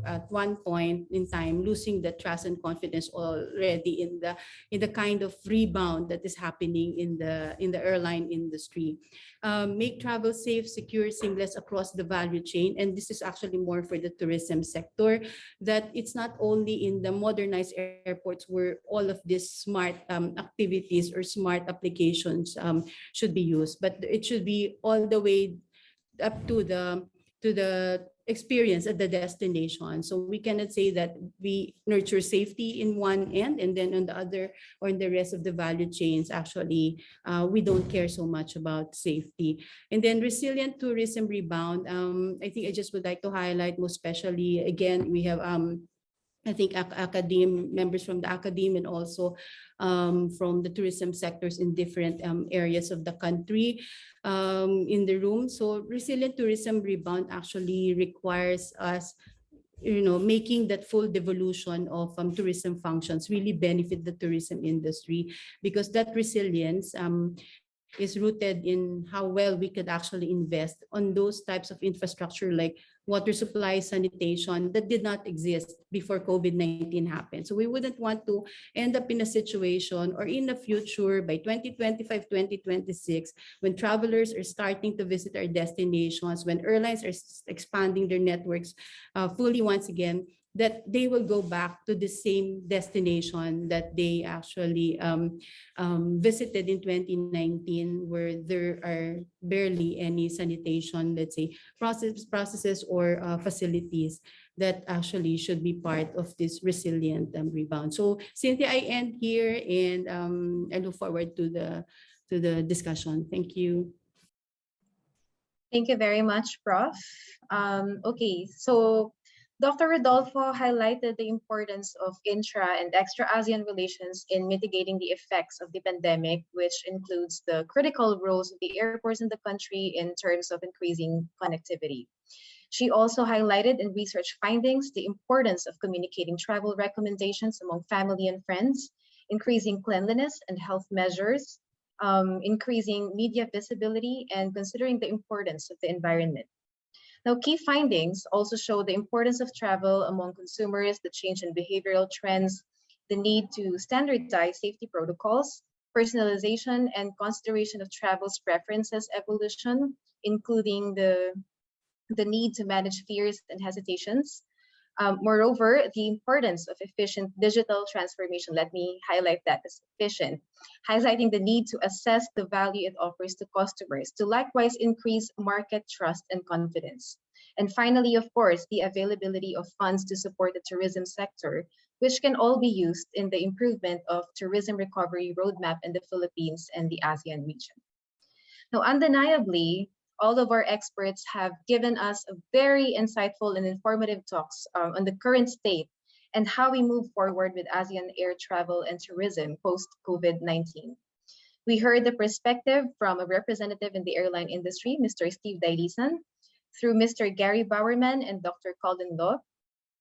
at one point in time, losing the trust and confidence already in the kind of rebound that is happening in the airline industry. Make travel safe, secure, seamless across the value chain, and this is actually more for the tourism sector. That it's not only in the modernized airports where all of these smart activities or smart applications should be used, but it should be all the way up to the experience at the destination. So we cannot say that we nurture safety in one end and then on the other or in the rest of the value chains, actually, we don't care so much about safety. And then resilient tourism rebound. I think I just would like to highlight, most especially, again, we have I think members from the academe and also from the tourism sectors in different areas of the country in the room. So resilient tourism rebound actually requires us, making that full devolution of tourism functions really benefit the tourism industry, because that resilience is rooted in how well we could actually invest on those types of infrastructure like water supply, sanitation, that did not exist before COVID-19 happened. So we wouldn't want to end up in a situation or in the future by 2025, 2026, when travelers are starting to visit our destinations, when airlines are expanding their networks fully once again, that they will go back to the same destination that they actually visited in 2019, where there are barely any sanitation, let's say, processes or facilities that actually should be part of this resilient rebound. So Cynthia, I end here, and I look forward to the discussion. Thank you. Thank you very much, Prof. Okay, so Dr. Rodolfo highlighted the importance of intra and extra-ASEAN relations in mitigating the effects of the pandemic, which includes the critical roles of the airports in the country in terms of increasing connectivity. She also highlighted in research findings the importance of communicating travel recommendations among family and friends, increasing cleanliness and health measures, increasing media visibility, and considering the importance of the environment. Now, key findings also show the importance of travel among consumers, the change in behavioral trends, the need to standardize safety protocols, personalization, and consideration of travel's preferences evolution, including the need to manage fears and hesitations. Moreover, the importance of efficient digital transformation, let me highlight that as efficient, highlighting the need to assess the value it offers to customers to likewise increase market trust and confidence. And finally, of course, the availability of funds to support the tourism sector, which can all be used in the improvement of tourism recovery roadmap in the Philippines and the ASEAN region. Now, undeniably, all of our experts have given us a very insightful and informative talks on the current state and how we move forward with ASEAN air travel and tourism post-COVID-19. We heard the perspective from a representative in the airline industry, Mr. Steve Dailisan, through Mr. Gary Bowerman and Dr. Colin.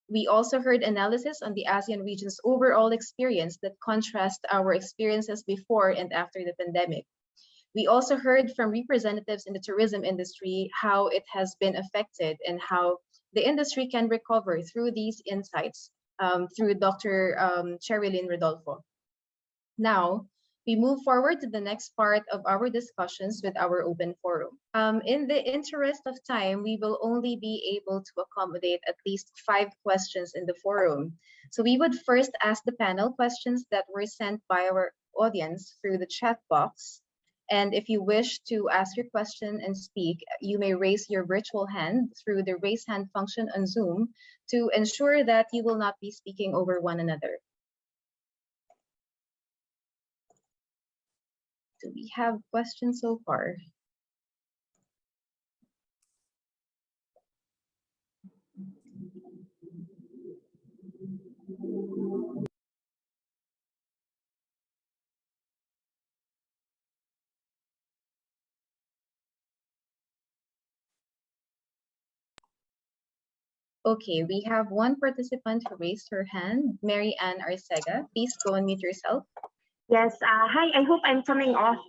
We also heard analysis on the ASEAN region's overall experience that contrasts our experiences before and after the pandemic. We also heard from representatives in the tourism industry how it has been affected and how the industry can recover through these insights through Dr. Cherilyn Rodolfo. Now, we move forward to the next part of our discussions with our open forum. In the interest of time, we will only be able to accommodate at least 5 questions in the forum. So we would first ask the panel questions that were sent by our audience through the chat box. And if you wish to ask your question and speak, you may raise your virtual hand through the raise hand function on Zoom to ensure that you will not be speaking over one another. Do we have questions so far? Okay, we have one participant who raised her hand, Mary Ann Arcega. Please go and mute yourself. Yes. Hi. I hope I'm coming off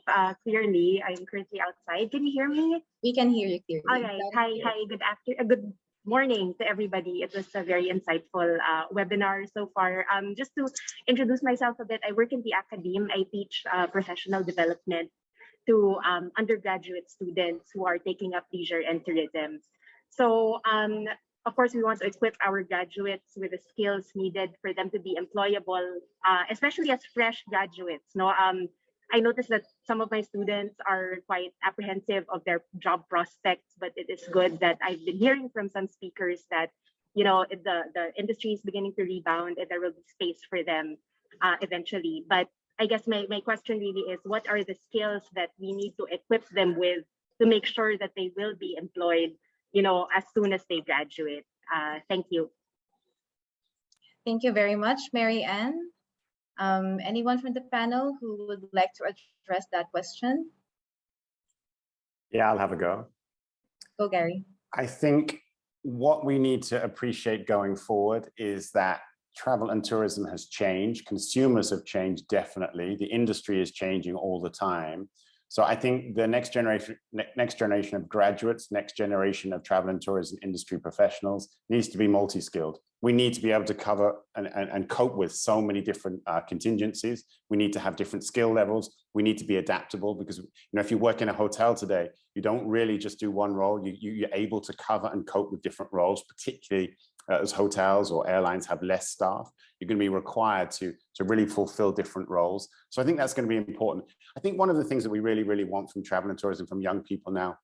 clearly. I'm currently outside. Can you hear me? We can hear you All clearly. right. Loud and Hi. clear. Hi. Good morning to everybody. It was a very insightful webinar so far. Just to introduce myself a bit, I work in the academe. I teach professional development to undergraduate students who are taking up leisure and tourism. So, of course, we want to equip our graduates with the skills needed for them to be employable, especially as fresh graduates. No, I noticed that some of my students are quite apprehensive of their job prospects, but it is good that I've been hearing from some speakers that the industry is beginning to rebound and there will be space for them eventually. But I guess my question really is, what are the skills that we need to equip them with to make sure that they will be employed, as soon as they graduate? Thank you. Thank you very much, Mary Ann. Anyone from the panel who would like to address that question? Yeah, I'll have a go. Go, Gary. I think what we need to appreciate going forward is that travel and tourism has changed. Consumers have changed, definitely. The industry is changing all the time. So I think the next generation of graduates, next generation of travel and tourism industry professionals needs to be multi-skilled. We need to be able to cover and cope with so many different contingencies. We need to have different skill levels. We need to be adaptable because if you work in a hotel today, you don't really just do one role. You're able to cover and cope with different roles, particularly as hotels or airlines have less staff. You're going to be required to really fulfill different roles. So I think that's going to be important. I think one of the things that we really, really want from travel and tourism, from young people now,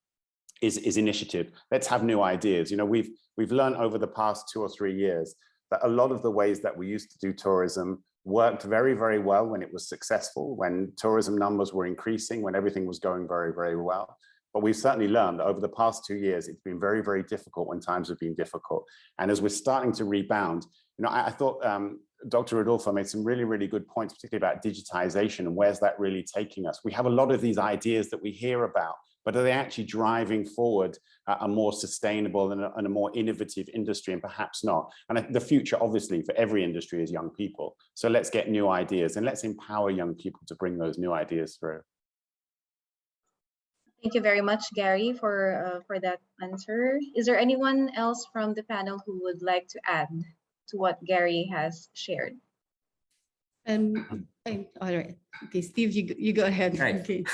is initiative. Let's have new ideas. We've learned over the past 2 or 3 years that a lot of the ways that we used to do tourism worked very, very well when it was successful, when tourism numbers were increasing, when everything was going very, very well. But we've certainly learned that over the past 2 years, it's been very, very difficult when times have been difficult. And as we're starting to rebound, I thought Dr. Rodolfo made some really, really good points, particularly about digitization and where's that really taking us. We have a lot of these ideas that we hear about, but are they actually driving forward a more sustainable and a more innovative industry? And perhaps not. And the future, obviously, for every industry is young people. So let's get new ideas and let's empower young people to bring those new ideas through. Thank you very much, Gary, for that answer. Is there anyone else from the panel who would like to add to what Gary has shared? All right. Okay, Steve, you go ahead. Right. Okay.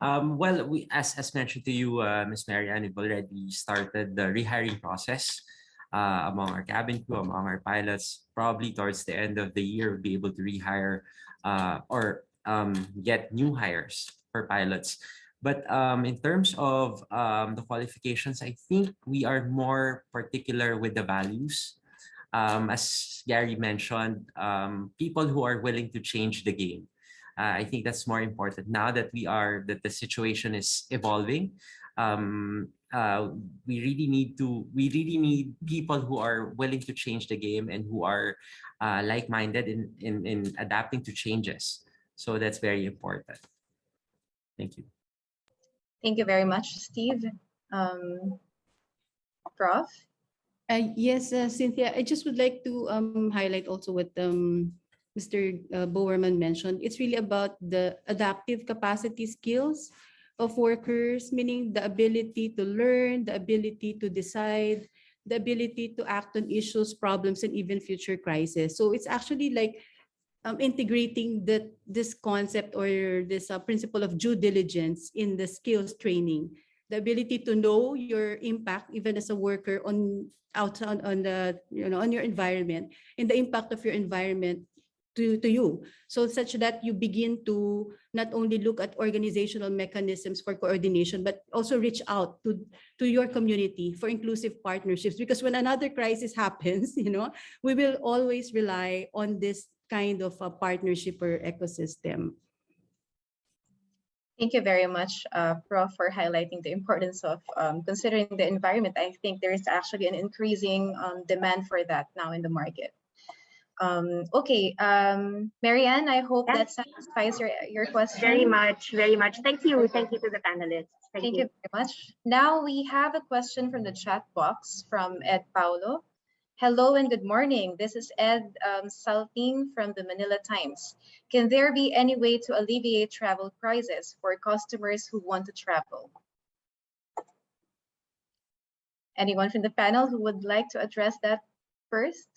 Well, we, as mentioned to you, Ms. Marianne, we've already started the rehiring process among our cabin crew, among our pilots. Probably towards the end of the year, we'll be able to rehire or get new hires for pilots. But in terms of the qualifications, I think we are more particular with the values. As Gary mentioned, people who are willing to change the game. I think that's more important now that the situation is evolving. We really need people who are willing to change the game and who are like-minded in adapting to changes. So that's very important. Thank you. Thank you very much, Steve. Prof? Yes, Cynthia, I just would like to highlight also what Mr. Bowerman mentioned. It's really about the adaptive capacity skills of workers, meaning the ability to learn, the ability to decide, the ability to act on issues, problems, and even future crises. So it's actually like integrating this concept or this principle of due diligence in the skills training, the ability to know your impact even as a worker on your environment and the impact of your environment to you, so such that you begin to not only look at organizational mechanisms for coordination, but also reach out to your community for inclusive partnerships. Because when another crisis happens, we will always rely on this kind of a partnership or ecosystem. Thank you very much, Prof, for highlighting the importance of considering the environment. I think there is actually an increasing demand for that now in the market. Okay, Marianne, I hope that satisfies your question. Very much, very much. Thank you to the panelists. Thank you very much. Now we have a question from the chat box from Ed Paulo. Hello and good morning. This is Ed Salping from the Manila Times. Can there be any way to alleviate travel prices for customers who want to travel? Anyone from the panel who would like to address that first?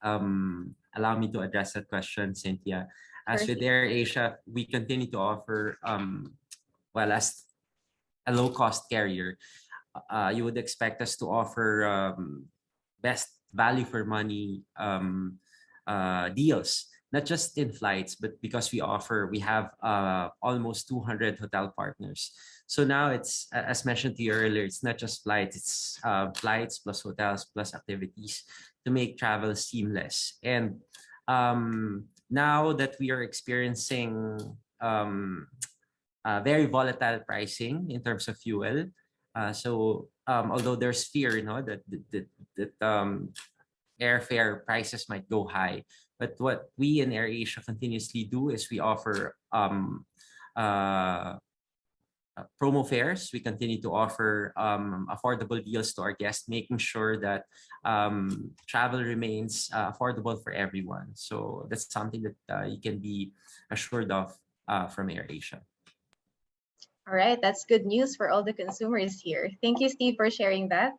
Allow me to address that question, Cynthia. As Sure. with AirAsia, we continue to offer, well, as a low-cost carrier, you would expect us to offer best value for money deals, not just in flights, but because we have almost 200 hotel partners. So now it's, as mentioned to you earlier, it's not just flights, it's flights plus hotels plus activities to make travel seamless. And now that we are experiencing very volatile pricing in terms of fuel, although there's fear, that airfare prices might go high, but what we in AirAsia continuously do is we offer promo fares. We continue to offer affordable deals to our guests, making sure that travel remains affordable for everyone. So that's something that you can be assured of from AirAsia. All right, that's good news for all the consumers here. Thank you, Steve, for sharing that.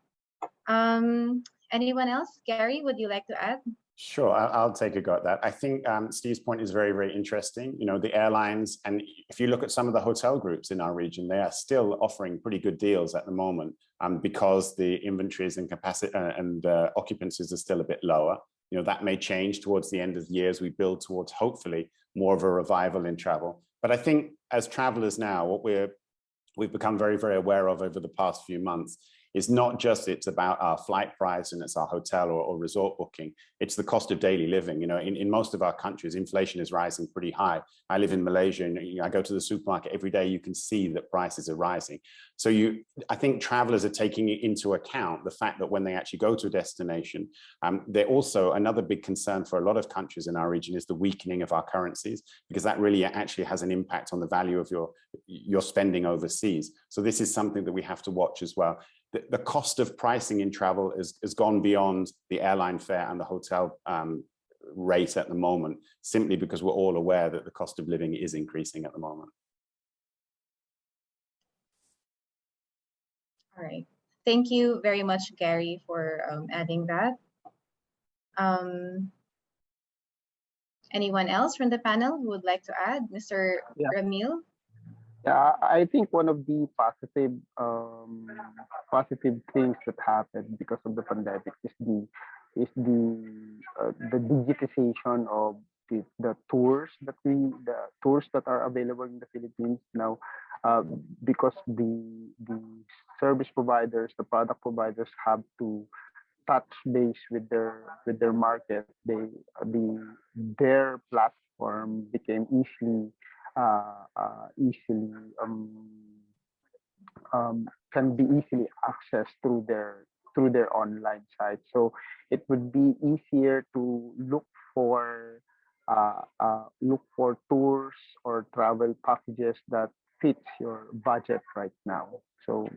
Anyone else? Gary, would you like to add? Sure, I'll take a go at that. I think Steve's point is very, very interesting. You know, the airlines, and if you look at some of the hotel groups in our region, they are still offering pretty good deals at the moment because the inventories and capacity and occupancies are still a bit lower. You know, that may change towards the end of the year as we build towards, hopefully, more of a revival in travel. But I think as travelers now, what we've become very, very aware of over the past few months is not just it's about our flight price and it's our hotel or resort booking, it's the cost of daily living. You know, in most of our countries, inflation is rising pretty high. I live in Malaysia and I go to the supermarket every day, you can see that prices are rising. So I think travelers are taking into account the fact that when they actually go to a destination, they're also, another big concern for a lot of countries in our region is the weakening of our currencies, because that really actually has an impact on the value of your spending overseas. So this is something that we have to watch as well. The cost of pricing in travel has gone beyond the airline fare and the hotel rate at the moment, simply because we're all aware that the cost of living is increasing at the moment. All right. Thank you very much, Gary, for adding that. Anyone else from the panel who would like to add? Mr. Ramil? Yeah, I think one of the positive things that happened because of the pandemic is the digitization of the tours that are available in the Philippines now, because the service providers, the product providers have to touch base with their market. Their platform became can be easily accessed through their online site. So it would be easier to look for tours or travel packages that fits your budget right now. So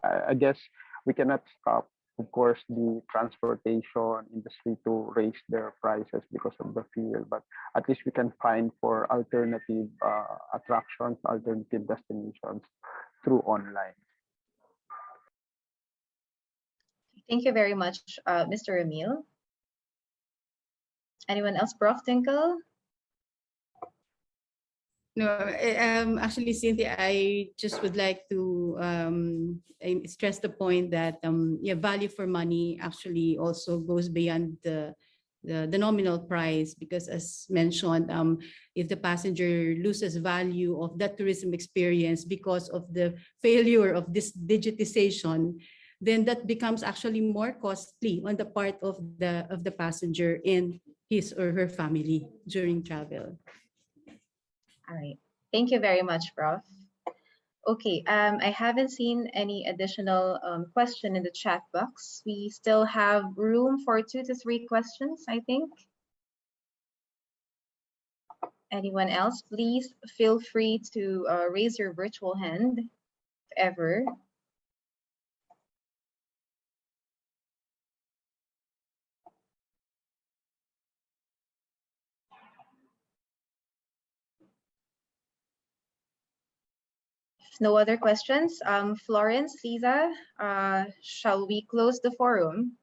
I guess we cannot stop, of course, the transportation industry to raise their prices because of the fuel, but at least we can find for alternative attractions, alternative destinations through online. Thank you very much, Mr. Ramil. Anyone else? Prof. Tinkle? No, actually, Cynthia, I just would like to stress the point that value for money actually also goes beyond the nominal price, because as mentioned, if the passenger loses value of that tourism experience because of the failure of this digitization, then that becomes actually more costly on the part of the passenger and his or her family during travel. All right. Thank you very much, Prof. Okay, I haven't seen any additional question in the chat box. We still have room for 2 to 3 questions, I think. Anyone else, please feel free to raise your virtual hand if ever. no other questions, Florence, Lisa, shall we close the forum?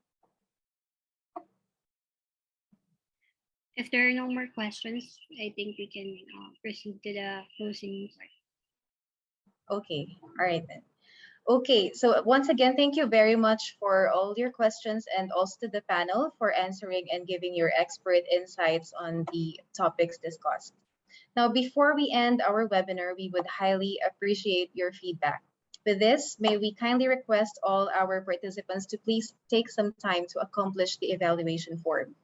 If there are no more questions, I think we can proceed to the closing part. Okay, all right then. Okay, so once again, thank you very much for all your questions and also to the panel for answering and giving your expert insights on the topics discussed. Now, before we end our webinar, we would highly appreciate your feedback. With this, may we kindly request all our participants to please take some time to accomplish the evaluation form.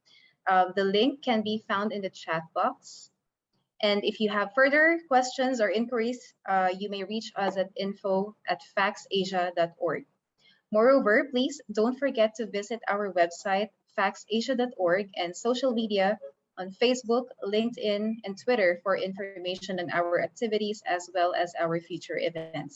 The link can be found in the chat box. And if you have further questions or inquiries, you may reach us at info@faxasia.org. Moreover, please don't forget to visit our website, faxasia.org, and social media on Facebook, LinkedIn, and Twitter for information on our activities as well as our future events.